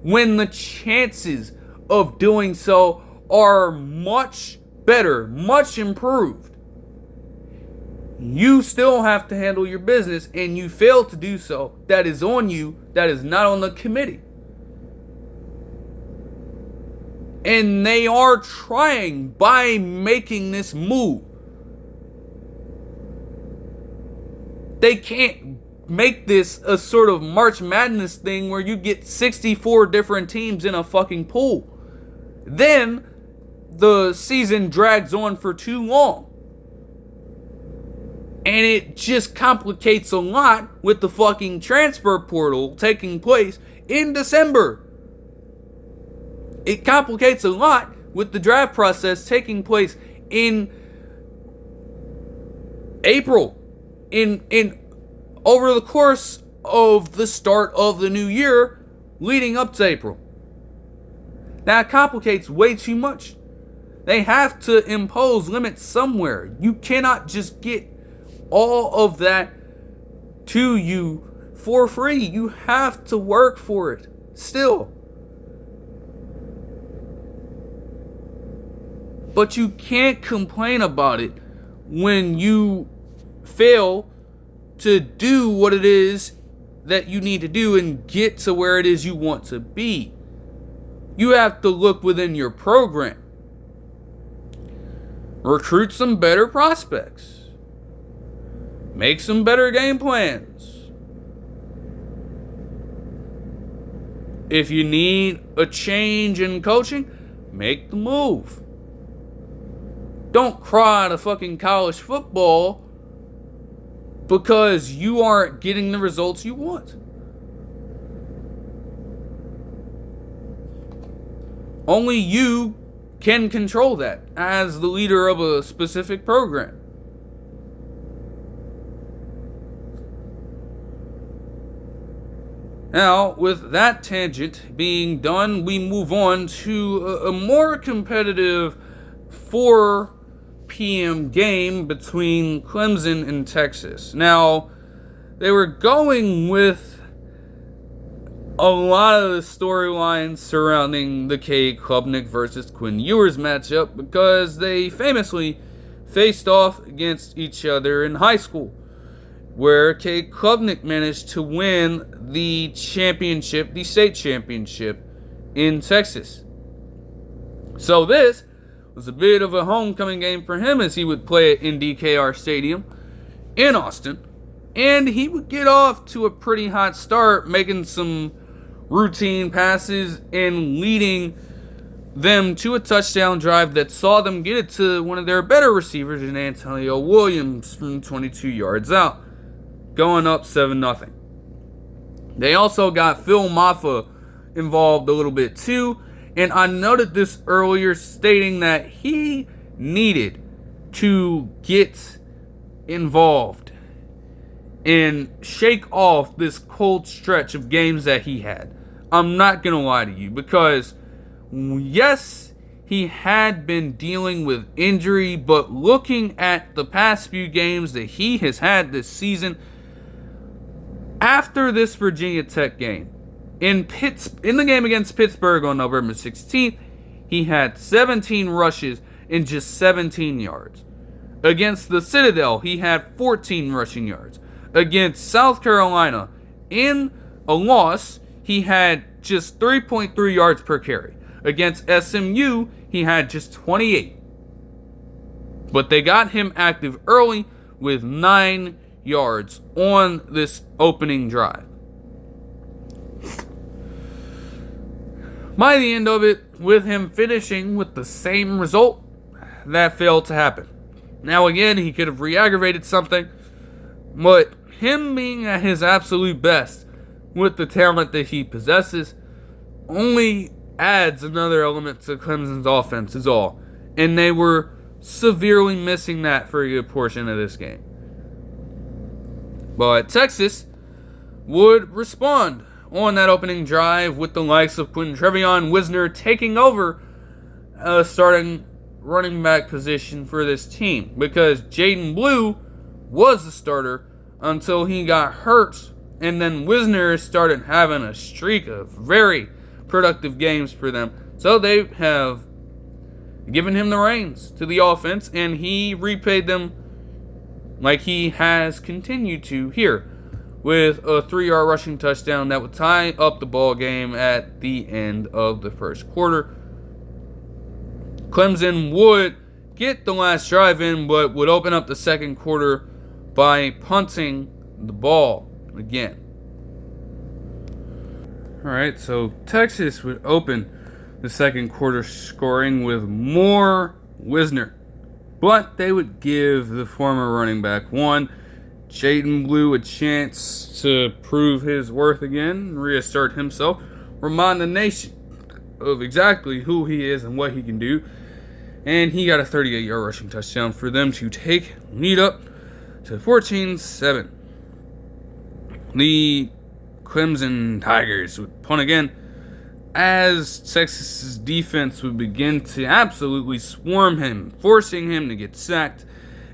when the chances of doing so are much better, much improved. You still have to handle your business, and you fail to do so. That is on you. That is not on the committee. And they are trying by making this move. They can't make this a sort of March Madness thing where you get 64 different teams in a fucking pool. Then the season drags on for too long. And it just complicates a lot with the fucking transfer portal taking place in December. It complicates a lot with the draft process taking place in April. In over the course of the start of the new year leading up to April. That complicates way too much. They have to impose limits somewhere. You cannot just get all of that to you for free. You have to work for it still. But you can't complain about it when you fail to do what it is that you need to do and get to where it is you want to be. You have to look within your program. Recruit some better prospects. Make some better game plans. If you need a change in coaching, make the move. Don't cry to fucking college football because you aren't getting the results you want. Only you can control that as the leader of a specific program. Now, with that tangent being done, we move on to a more competitive 4 p.m. game between Clemson and Texas. Now, they were going with a lot of the storylines surrounding the Cade Klubnik versus Quinn Ewers matchup because they famously faced off against each other in high school, where Cade Klubnik managed to win the championship, the state championship in Texas. So this was a bit of a homecoming game for him as he would play it in DKR Stadium in Austin. And he would get off to a pretty hot start, making some routine passes and leading them to a touchdown drive that saw them get it to one of their better receivers in Antonio Williams from 22 yards out, going up 7-0. They also got Phil Maffa involved a little bit too, and I noted this earlier stating that he needed to get involved and shake off this cold stretch of games that he had. I'm not going to lie to you, because yes, he had been dealing with injury, but looking at the past few games that he has had this season, after this Virginia Tech game, in the game against Pittsburgh on November 16th, he had 17 rushes and just 17 yards. Against the Citadel, he had 14 rushing yards. Against South Carolina, in a loss, he had just 3.3 yards per carry. Against SMU, he had just 28. But they got him active early with 9 yards on this opening drive. By the end of it, with him finishing with the same result, that failed to happen. Now again, he could have re-aggravated something, but him being at his absolute best with the talent that he possesses only adds another element to Clemson's offense is all. And they were severely missing that for a good portion of this game. But Texas would respond on that opening drive with the likes of Quintrevon Wisner taking over starting running back position for this team, because Jaden Blue was the starter until he got hurt, and then Wisner started having a streak of very productive games for them. So they have given him the reins to the offense, and he repaid them like he has continued to here, with a 3-yard rushing touchdown that would tie up the ball game at the end of the first quarter. Clemson would get the last drive in, but would open up the second quarter by punting the ball again. Alright, so Texas would open the second quarter scoring with more Wisner, but they would give the former running back Jaden Blue a chance to prove his worth again, reassert himself, remind the nation of exactly who he is and what he can do. And he got a 38-yard rushing touchdown for them to take lead up to 14-7. The Clemson Tigers would punt again as Texas's defense would begin to absolutely swarm him, forcing him to get sacked,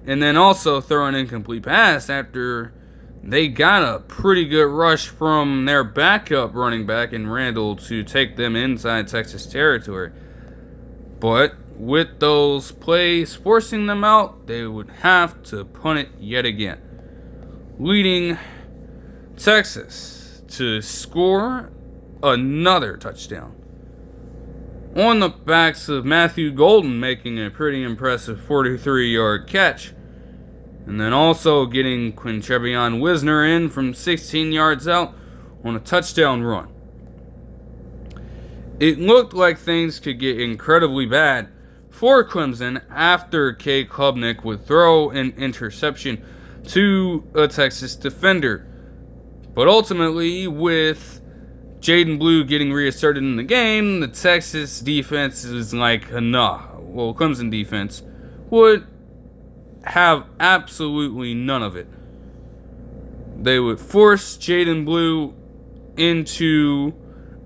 and then also throw an incomplete pass after they got a pretty good rush from their backup running back in Randall to take them inside Texas territory. But with those plays forcing them out, they would have to punt it yet again, leading Texas to score another touchdown on the backs of Matthew Golden making a pretty impressive 43-yard catch, and then also getting Quintrevon Wisner in from 16 yards out on a touchdown run. It looked like things could get incredibly bad for Clemson after Cade Klubnik would throw an interception to a Texas defender. But ultimately, with Jaden Blue getting reasserted in the game, the Texas defense is like, Clemson defense would have absolutely none of it. They would force Jaden Blue into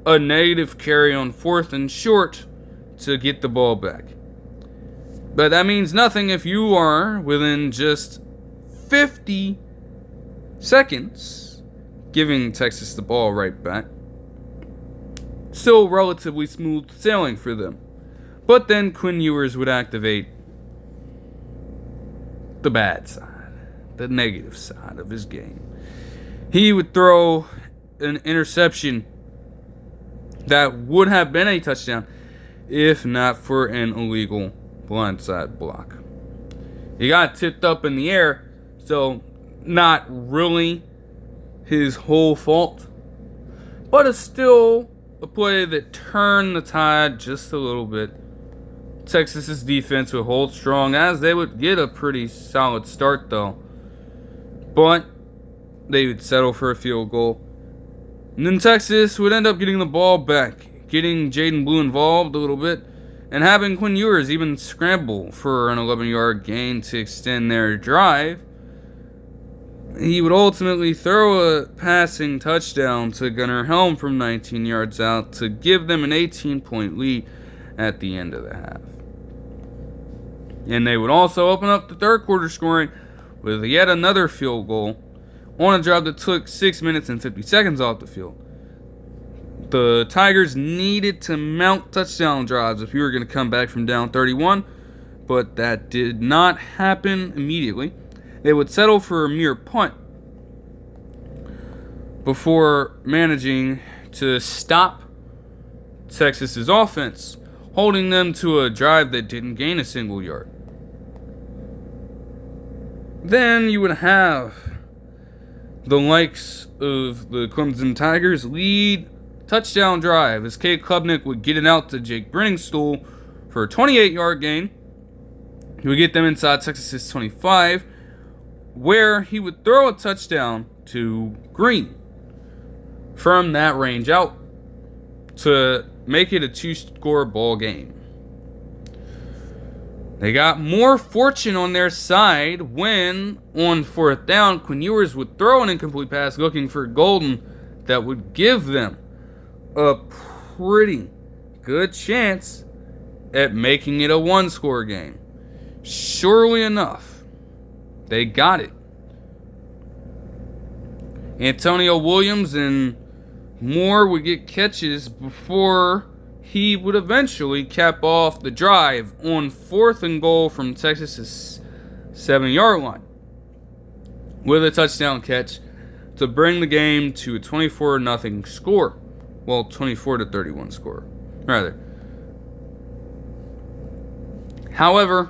a negative carry on 4th and short to get the ball back. But that means nothing if you are within just 50 seconds giving Texas the ball right back. Still relatively smooth sailing for them. But then Quinn Ewers would activate the bad side, the negative side of his game. He would throw an interception that would have been a touchdown if not for an illegal blindside block. He got tipped up in the air, so not really his whole fault, but it's still a play that turned the tide just a little bit. Texas's defense would hold strong, as they would get a pretty solid start though, but they would settle for a field goal. And then Texas would end up getting the ball back, getting Jaden Blue involved a little bit, and having Quinn Ewers even scramble for an 11-yard gain to extend their drive. He would ultimately throw a passing touchdown to Gunnar Helm from 19 yards out to give them an 18-point lead at the end of the half. And they would also open up the third quarter scoring with yet another field goal on a drive that took 6 minutes and 50 seconds off the field. The Tigers needed to mount touchdown drives if you were going to come back from down 31, but that did not happen immediately. They would settle for a mere punt before managing to stop Texas's offense, holding them to a drive that didn't gain a single yard. Then you would have the likes of the Clemson Tigers lead touchdown drive as Cade Klubnik would get it out to Jake Brenningstool for a 28-yard gain. He would get them inside Texas's 25, where he would throw a touchdown to Green from that range out to make it a 2-score ball game. They got more fortune on their side when, on 4th down, Quinn Ewers would throw an incomplete pass looking for Golden that would give them a pretty good chance at making it a 1-score game. Surely enough, they got it. Antonio Williams and Moore would get catches before he would eventually cap off the drive on 4th and goal from Texas's 7-yard line with a touchdown catch to bring the game to a 24-0 score. Well, 24-31 score, rather. However,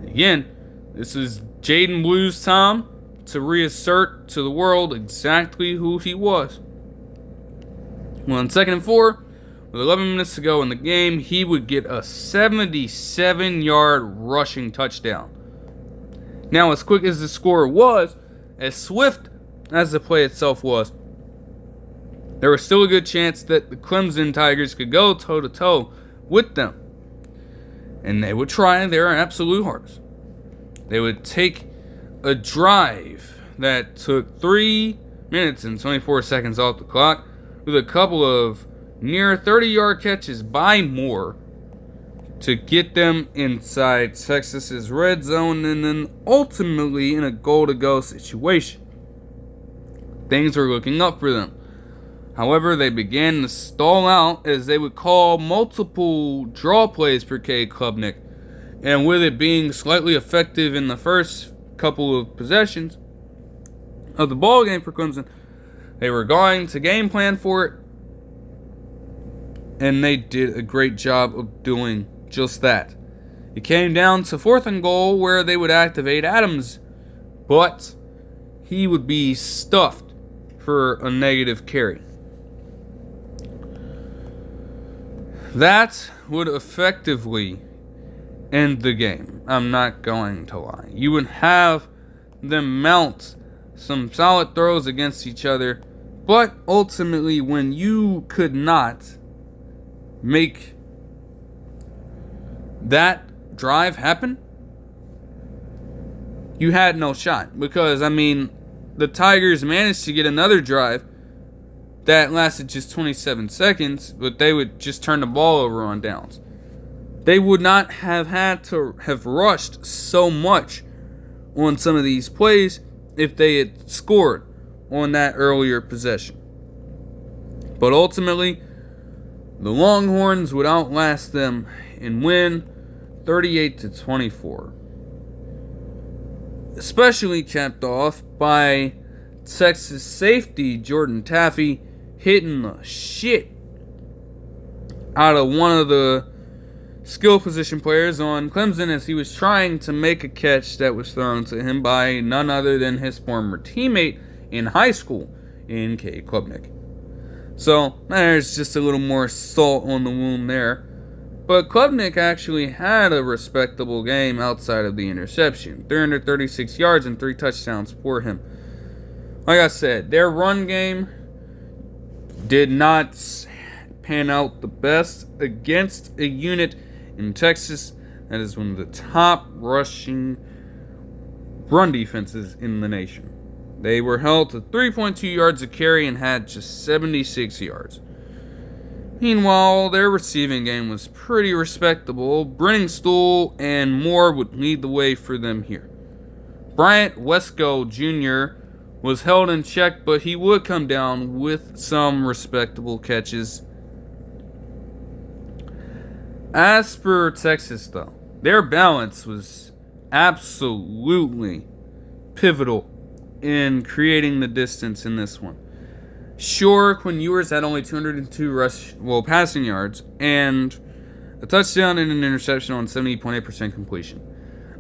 again, this is Jaden Blue's time to reassert to the world exactly who he was. Well, on 2nd and 4, with 11 minutes to go in the game, he would get a 77-yard rushing touchdown. Now, as quick as the score was, as swift as the play itself was, there was still a good chance that the Clemson Tigers could go toe-to-toe with them. And they would try their absolute hardest. They would take a drive that took 3 minutes and 24 seconds off the clock with a couple of near 30-yard catches by Moore to get them inside Texas's red zone and then ultimately in a goal-to-go situation. Things were looking up for them. However, they began to stall out as they would call multiple draw plays for Cade Klubnik, and with it being slightly effective in the first couple of possessions of the ball game for Clemson, they were going to game plan for it, and they did a great job of doing just that. It came down to 4th and goal where they would activate Adams, but he would be stuffed for a negative carry. That would effectively end the game. I'm not going to lie. You would have them mount some solid throws against each other, but ultimately when you could not make that drive happen, you had no shot. Because, I mean, the Tigers managed to get another drive that lasted just 27 seconds, but they would just turn the ball over on downs. They would not have had to have rushed so much on some of these plays if they had scored on that earlier possession. But ultimately, the Longhorns would outlast them and win 38-24. Especially capped off by Texas safety Jordan Taffy hitting the shit out of one of the skill position players on Clemson as he was trying to make a catch that was thrown to him by none other than his former teammate in high school, in K. Klubnik. So there's just a little more salt on the wound there. But Klubnik actually had a respectable game outside of the interception. 336 yards and 3 touchdowns for him. Like I said, their run game did not pan out the best against a unit in Texas that is one of the top rushing run defenses in the nation. They were held to 3.2 yards a carry and had just 76 yards. Meanwhile, their receiving game was pretty respectable. Brenningstool and Moore would lead the way for them here. Bryant Wesco Jr. was held in check, but he would come down with some respectable catches. As for Texas, though, their balance was absolutely pivotal in creating the distance in this one. Sure, Quinn Ewers had only 202 passing yards and a touchdown and an interception on 70.8% completion.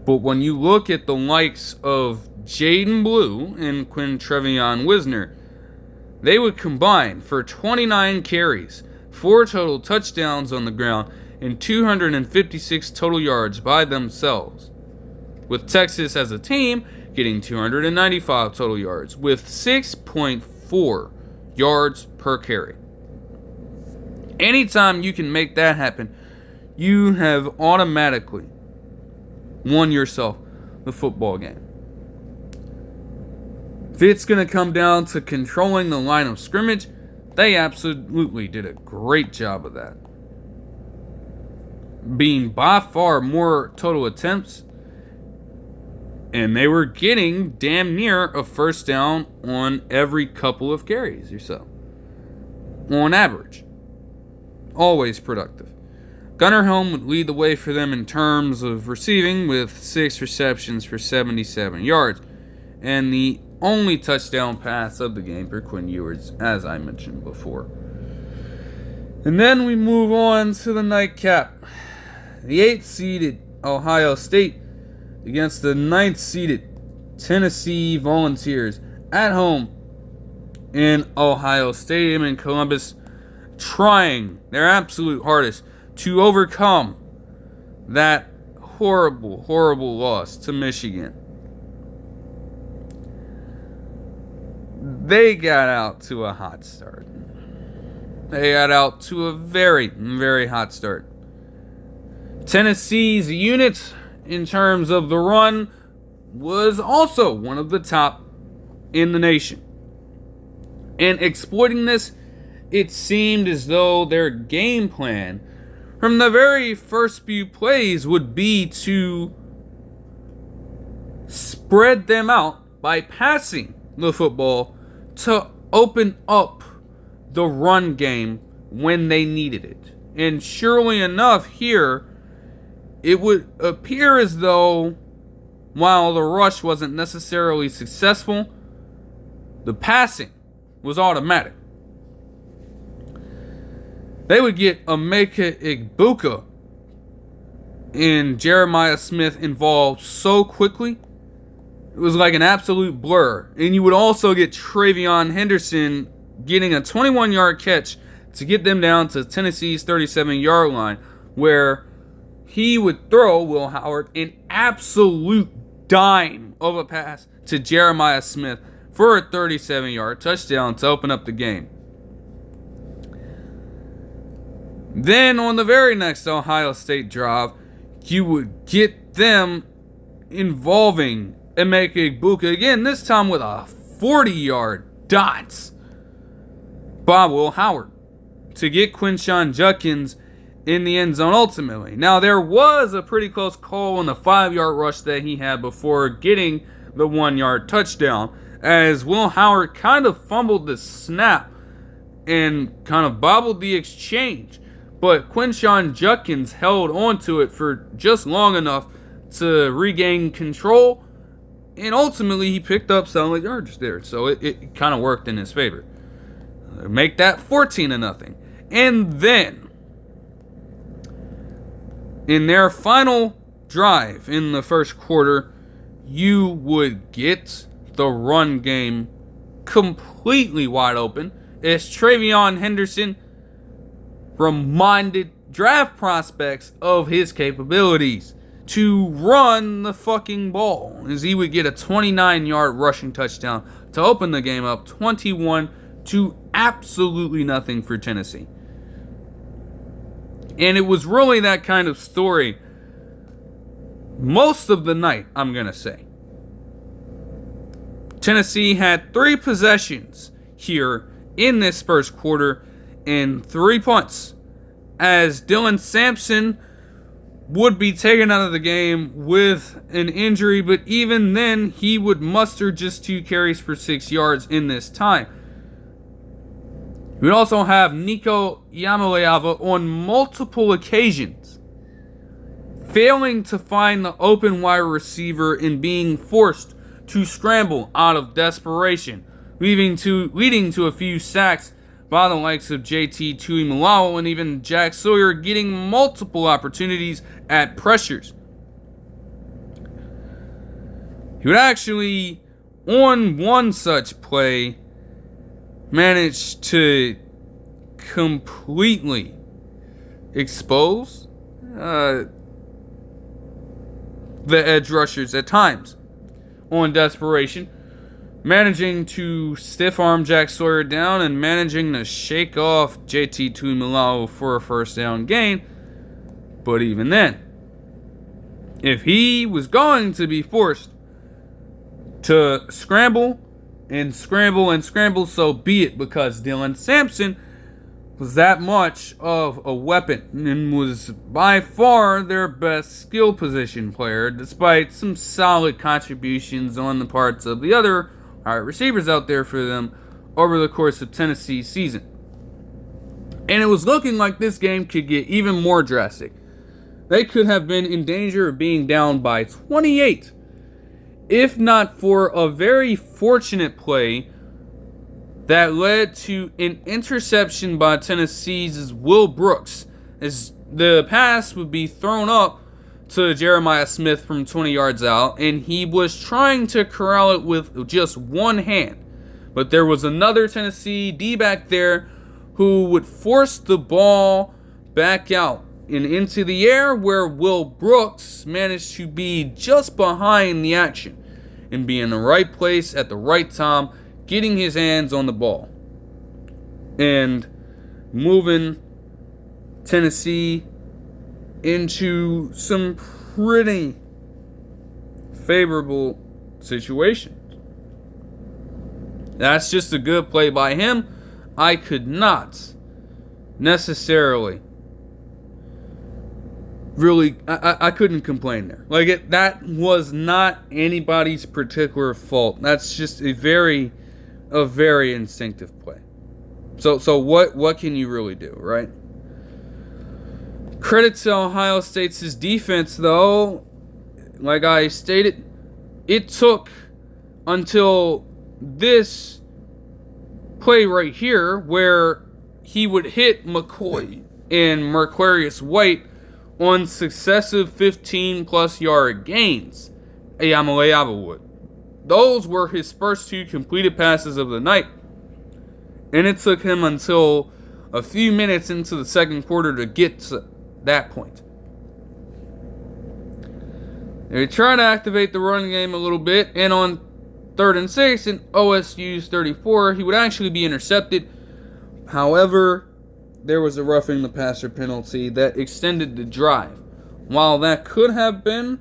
But when you look at the likes of Jaden Blue and Quintrevion Wisner, they would combine for 29 carries, 4 total touchdowns on the ground, and 256 total yards by themselves, with Texas as a team getting 295 total yards with 6.4 yards per carry. Anytime you can make that happen, you have automatically won yourself the football game. If it's going to come down to controlling the line of scrimmage, they absolutely did a great job of that, being by far more total attempts, and they were getting damn near a first down on every couple of carries or so, on average. Always productive. Gunnar Helm would lead the way for them in terms of receiving with 6 receptions for 77 yards, and the only touchdown pass of the game for Quinn Ewers, as I mentioned before. And then we move on to the nightcap. The 8th-seeded Ohio State against the 9th-seeded Tennessee Volunteers at home in Ohio Stadium in Columbus, trying their absolute hardest to overcome that horrible, horrible loss to Michigan. They got out to a hot start. They got out to a very, very hot start. Tennessee's unit, in terms of the run, was also one of the top in the nation. And exploiting this, it seemed as though their game plan from the very first few plays would be to spread them out by passing the football to open up the run game when they needed it. And surely enough, here, it would appear as though, while the rush wasn't necessarily successful, the passing was automatic. They would get Emeka Egbuka and Jeremiah Smith involved so quickly, it was like an absolute blur. And you would also get Travion Henderson getting a 21-yard catch to get them down to Tennessee's 37-yard line, where he would throw Will Howard an absolute dime of a pass to Jeremiah Smith for a 37-yard touchdown to open up the game. Then on the very next Ohio State drive, you would get them involving Emeka Egbuka again, this time with a 40-yard dots by Will Howard to get Quinshon Judkins in the end zone ultimately. Now, there was a pretty close call on the 5-yard rush that he had before getting the 1-yard touchdown, as Will Howard kind of fumbled the snap and kind of bobbled the exchange. But Quinshon Judkins held onto it for just long enough to regain control, and ultimately he picked up solid yards there. So it kind of worked in his favor. Make that 14-0. And then, in their final drive in the first quarter, you would get the run game completely wide open as Travion Henderson reminded draft prospects of his capabilities to run the fucking ball, as he would get a 29-yard rushing touchdown to open the game up 21 to absolutely nothing for Tennessee. And it was really that kind of story most of the night, I'm going to say. Tennessee had 3 possessions here in this first quarter and 3 punts, as Dylan Sampson would be taken out of the game with an injury, but even then he would muster just 2 carries for 6 yards in this time. We would also have Nico Yamaleava on multiple occasions failing to find the open wide receiver and being forced to scramble out of desperation, leading to a few sacks by the likes of JT Tuimoloau and even Jack Sawyer getting multiple opportunities at pressures. He would actually, on one such play, manage to completely expose the edge rushers at times on desperation, managing to stiff-arm Jack Sawyer down and managing to shake off JT Tuimoloau for a first down gain. But even then, if he was going to be forced to scramble, so be it, because Dylan Sampson was that much of a weapon and was by far their best skill position player, despite some solid contributions on the parts of the other receivers out there for them over the course of Tennessee's season. And it was looking like this game could get even more drastic. They could have been in danger of being down by 28, if not for a very fortunate play that led to an interception by Tennessee's Will Brooks, as the pass would be thrown up to Jeremiah Smith from 20 yards out, and he was trying to corral it with just one hand. But there was another Tennessee D-back there who would force the ball back out and into the air, where Will Brooks managed to be just behind the action and be in the right place at the right time, getting his hands on the ball and moving Tennessee into some pretty favorable situations. That's just a good play by him. I could not necessarily really, I couldn't complain there. That was not anybody's particular fault. That's just a very instinctive play. So what can you really do, right? Credit to Ohio State's defense, though. Like I stated, it took until this play right here where he would hit McCoy and Merquarius White on successive 15-plus yard gains. Yamaleava would. Those were his first 2 completed passes of the night. And it took him until a few minutes into the second quarter to get to that point. They tried to activate the run game a little bit, and on 3rd and 6 in OSU's 34, he would actually be intercepted. However, there was a roughing the passer penalty that extended the drive. While that could have been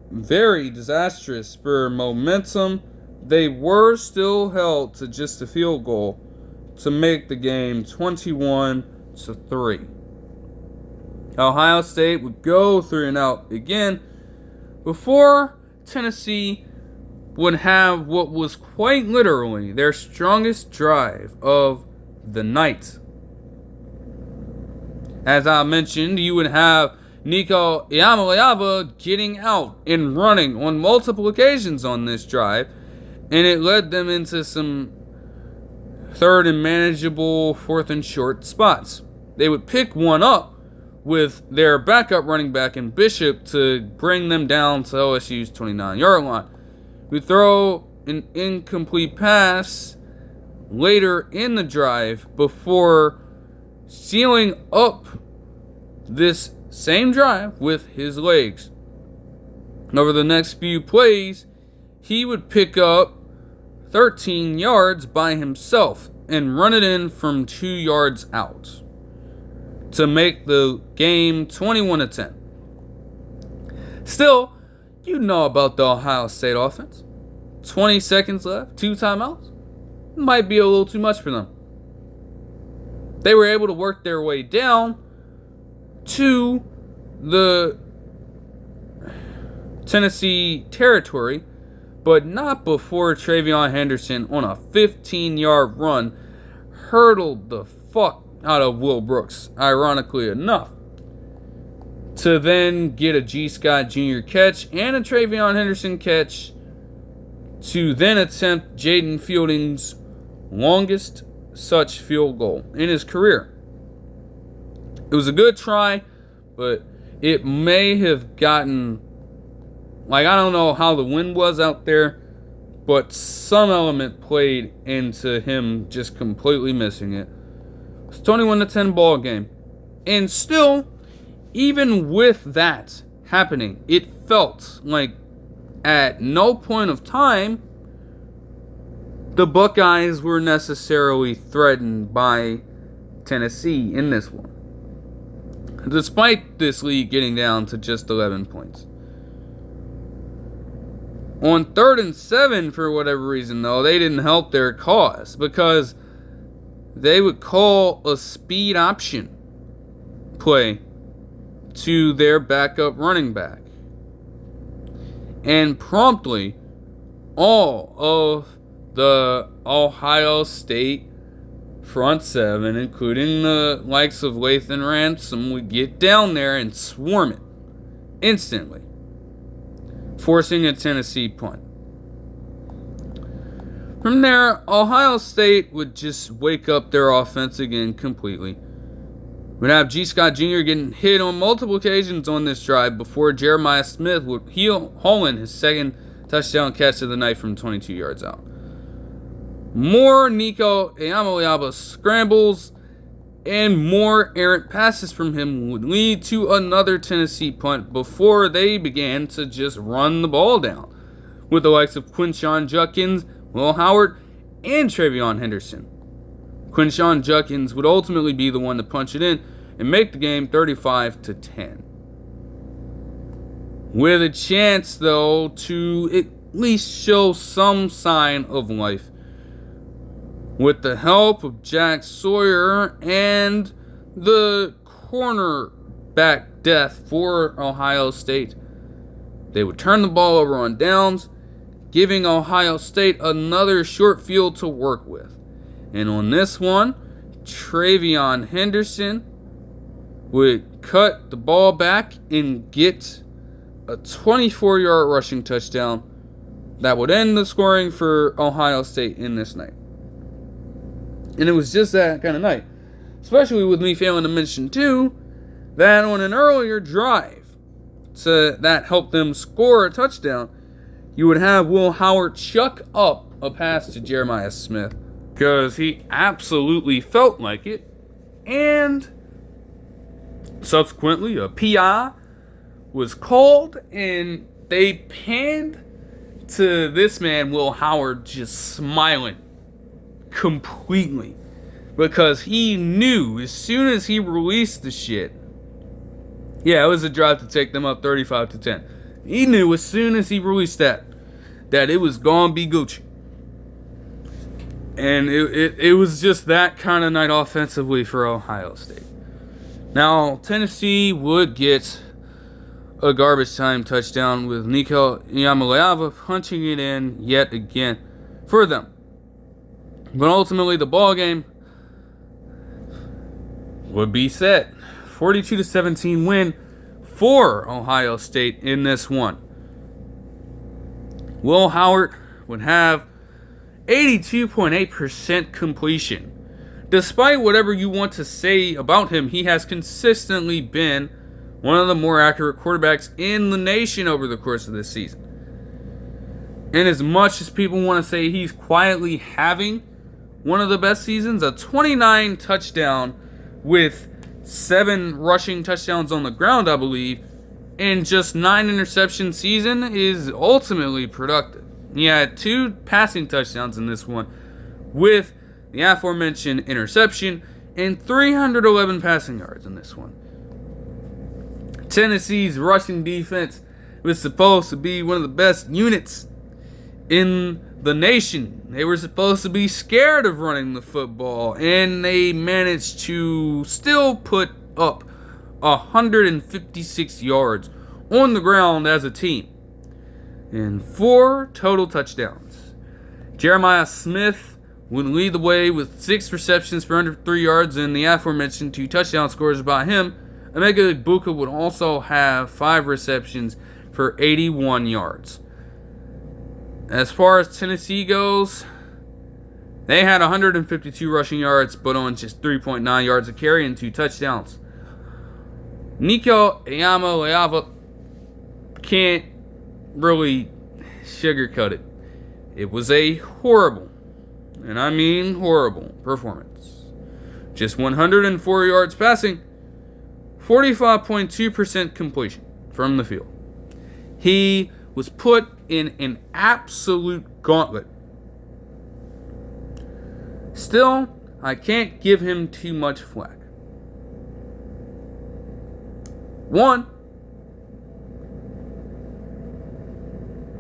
very disastrous for momentum, they were still held to just a field goal to make the game 21-3. Ohio State would go 3-and-out again before Tennessee would have what was quite literally their strongest drive of the night. As I mentioned, you would have Nico Iamaleava getting out and running on multiple occasions on this drive, and it led them into some third and manageable, fourth and short spots. They would pick one up with their backup running back in Bishop to bring them down to OSU's 29-yard line. We throw an incomplete pass later in the drive before sealing up this same drive with his legs. Over the next few plays, he would pick up 13 yards by himself and run it in from 2 yards out to make the game 21-10. Still, you know about the Ohio State offense. 20 seconds left, 2 timeouts. Might be a little too much for them. They were able to work their way down to the Tennessee territory, but not before Travion Henderson, on a 15-yard run, hurdled the fuck out of Will Brooks, ironically enough, to then get a G. Scott Jr. catch and a Travion Henderson catch to then attempt Jaden Fielding's longest such field goal in his career. It was a good try, but it may have gotten, I don't know how the wind was out there, but some element played into him just completely missing it. It's 21-10 ball game. And still, even with that happening, it felt like at no point of time the Buckeyes were necessarily threatened by Tennessee in this one, despite this lead getting down to just 11 points. On 3rd and 7, for whatever reason, though, they didn't help their cause because they would call a speed option play to their backup running back. And promptly, all of the Ohio State front seven, including the likes of Lathan Ransom, would get down there and swarm it instantly, forcing a Tennessee punt. From there, Ohio State would just wake up their offense again completely. We'd have G. Scott Jr. getting hit on multiple occasions on this drive before Jeremiah Smith would haul in his second touchdown catch of the night from 22 yards out. More Nico Iamaleava scrambles and more errant passes from him would lead to another Tennessee punt before they began to just run the ball down, with the likes of Quinshon Judkins, Will Howard, and Travion Henderson. Quinshon Judkins would ultimately be the one to punch it in and make the game 35-10. With a chance, though, to at least show some sign of life. With the help of Jack Sawyer and the cornerback death for Ohio State, they would turn the ball over on downs, giving Ohio State another short field to work with. And on this one, Travion Henderson would cut the ball back and get a 24-yard rushing touchdown that would end the scoring for Ohio State in this night. And it was just that kind of night. Especially with me failing to mention, too, that on an earlier drive that helped them score a touchdown, you would have Will Howard chuck up a pass to Jeremiah Smith because he absolutely felt like it. And subsequently, a PI was called, and they panned to this man, Will Howard, just smiling completely, because he knew as soon as he released the shit, it was a drive to take them up 35-10. He knew as soon as he released that it was gonna be Gucci. And it was just that kind of night offensively for Ohio State. Now, Tennessee would get a garbage time touchdown with Nico Iamaleava punching it in yet again for them. But ultimately, the ball game would be set. 42-17 win for Ohio State in this one. Will Howard would have 82.8% completion. Despite whatever you want to say about him, he has consistently been one of the more accurate quarterbacks in the nation over the course of this season. And as much as people want to say he's quietly having one of the best seasons, a 29 touchdown with 7 rushing touchdowns on the ground, I believe, and just 9 interception season is ultimately productive. He had 2 passing touchdowns in this one with the aforementioned interception and 311 passing yards in this one. Tennessee's rushing defense was supposed to be one of the best units in the nation. They were supposed to be scared of running the football, and they managed to still put up 156 yards on the ground as a team and 4 total touchdowns. Jeremiah Smith would lead the way with 6 receptions for under 3 yards, and the aforementioned 2 touchdown scores by him. Emeka Egbuka would also have 5 receptions for 81 yards. As far as Tennessee goes, they had 152 rushing yards, but on just 3.9 yards a carry and 2 touchdowns. Nico Iamaleava can't really sugarcoat it. It was a horrible, and I mean horrible, performance. Just 104 yards passing, 45.2% completion from the field. He was put in an absolute gauntlet. Still, I can't give him too much flack. One,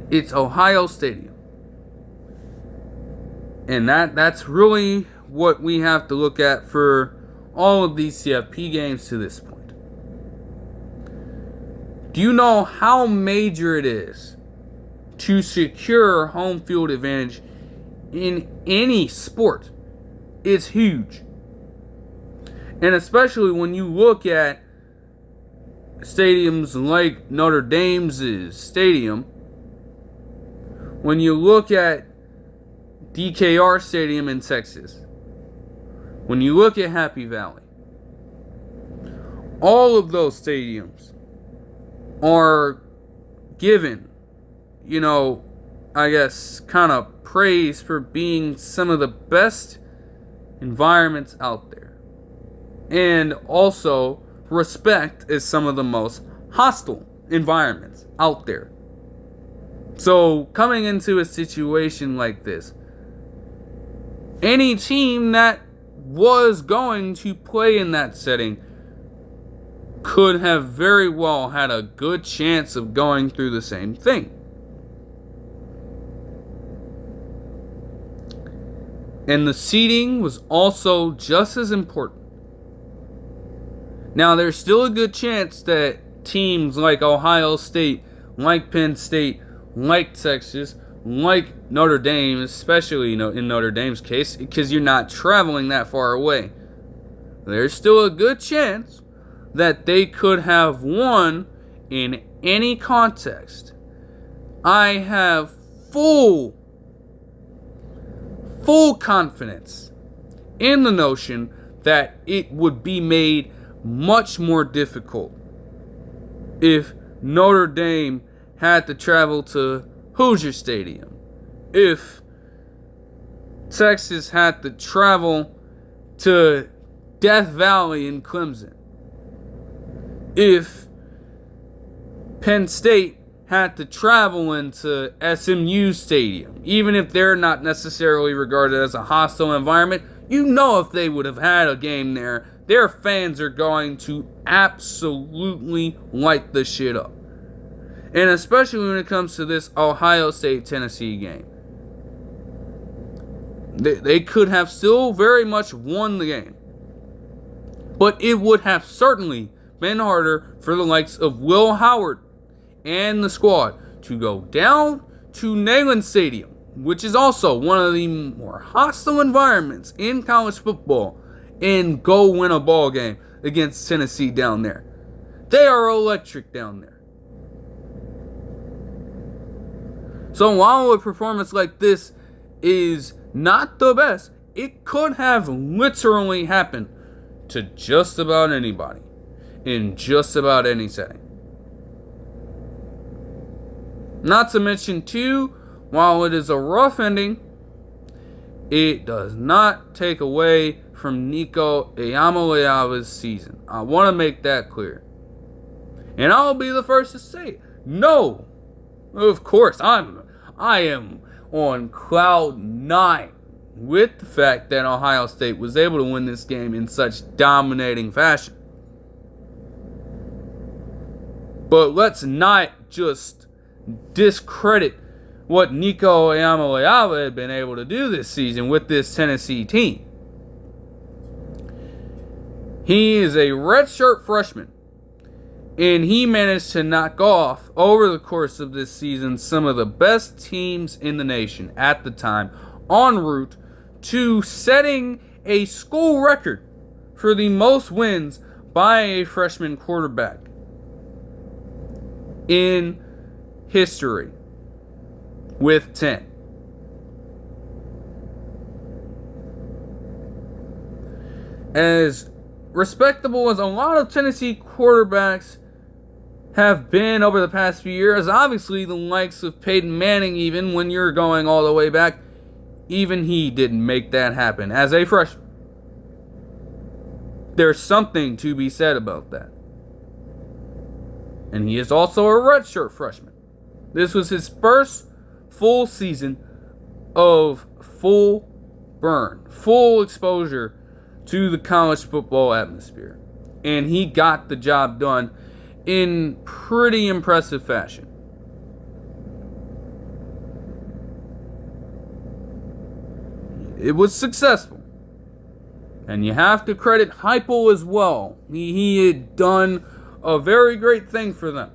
it's Ohio Stadium. And that's really what we have to look at for all of these CFP games to this point. Do you know how major it is to secure home field advantage in any sport? It's huge. And especially when you look at stadiums like Notre Dame's stadium, when you look at DKR Stadium in Texas, when you look at Happy Valley, all of those stadiums are given, I guess, kind of praise for being some of the best environments out there. And also respect as some of the most hostile environments out there. So coming into a situation like this, any team that was going to play in that setting could have very well had a good chance of going through the same thing. And the seeding was also just as important. Now, there's still a good chance that teams like Ohio State, like Penn State, like Texas, like Notre Dame, especially in Notre Dame's case, because you're not traveling that far away, there's still a good chance that they could have won in any context. I have full confidence in the notion that it would be made much more difficult if Notre Dame had to travel to Hoosier Stadium, if Texas had to travel to Death Valley in Clemson, if Penn State had to travel into SMU Stadium, even if they're not necessarily regarded as a hostile environment. If they would have had a game there, their fans are going to absolutely light the shit up. And especially when it comes to this Ohio State-Tennessee game. They could have still very much won the game. But it would have certainly been harder for the likes of Will Howard and the squad to go down to Neyland Stadium, which is also one of the more hostile environments in college football, and go win a ball game against Tennessee down there. They are electric down there. So while a performance like this is not the best, it could have literally happened to just about anybody in just about any setting. Not to mention, too, while it is a rough ending, it does not take away from Nico Iamaleava's season. I want to make that clear. And I'll be the first to say, no, of course, I am on cloud 9 with the fact that Ohio State was able to win this game in such dominating fashion. But let's not just discredit what Nico Iamaleava had been able to do this season with this Tennessee team. He is a redshirt freshman, and he managed to knock off, over the course of this season, some of the best teams in the nation at the time, en route to setting a school record for the most wins by a freshman quarterback in history, with 10. As respectable as a lot of Tennessee quarterbacks have been over the past few years, obviously the likes of Peyton Manning, even when you're going all the way back, even he didn't make that happen as a freshman. There's something to be said about that. And he is also a redshirt freshman. This was his first full season of full burn, full exposure to the college football atmosphere. And he got the job done in pretty impressive fashion. It was successful. And you have to credit Heupel as well. He had done a very great thing for them.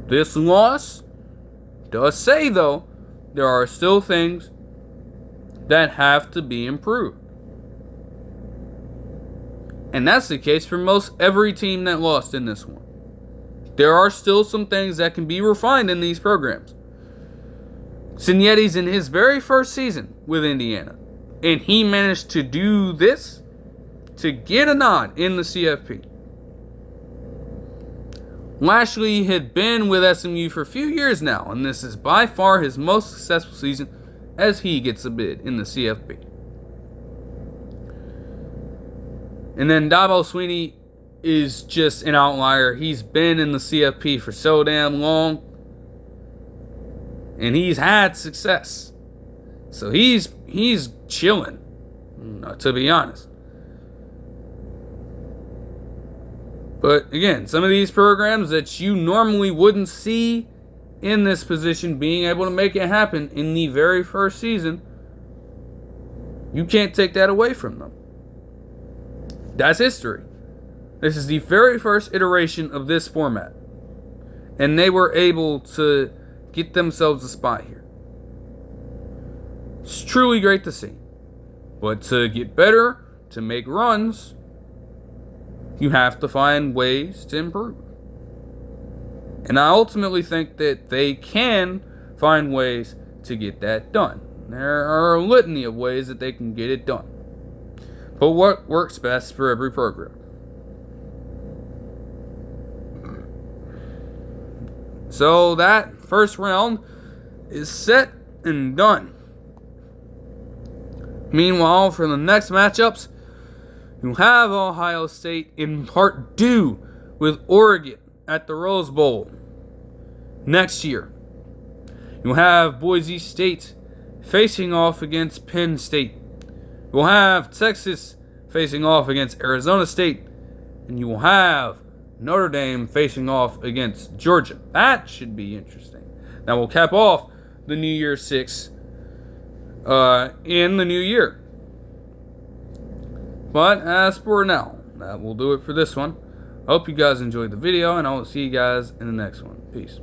This loss does say, though, there are still things that have to be improved. And that's the case for most every team that lost in this one. There are still some things that can be refined in these programs. Cignetti's in his very first season with Indiana, and he managed to do this to get a nod in the CFP. Lashley had been with SMU for a few years now, and this is by far his most successful season as he gets a bid in the CFP. And then Dabo Swinney is just an outlier. He's been in the CFP for so damn long, and he's had success. So he's chilling, to be honest. But again, some of these programs that you normally wouldn't see in this position being able to make it happen in the very first season, you can't take that away from them. That's history. This is the very first iteration of this format. And they were able to get themselves a spot here. It's truly great to see. But to get better, to make runs, you have to find ways to improve. And I ultimately think that they can find ways to get that done. There are a litany of ways that they can get it done. But what works best for every program? So that first round is set and done. Meanwhile, for the next matchups, you have Ohio State in part due with Oregon at the Rose Bowl next year. You'll have Boise State facing off against Penn State. You'll have Texas facing off against Arizona State. And you will have Notre Dame facing off against Georgia. That should be interesting. Now we'll cap off the New Year's Six in the new year. But as for now, that will do it for this one. Hope you guys enjoyed the video, and I will see you guys in the next one. Peace.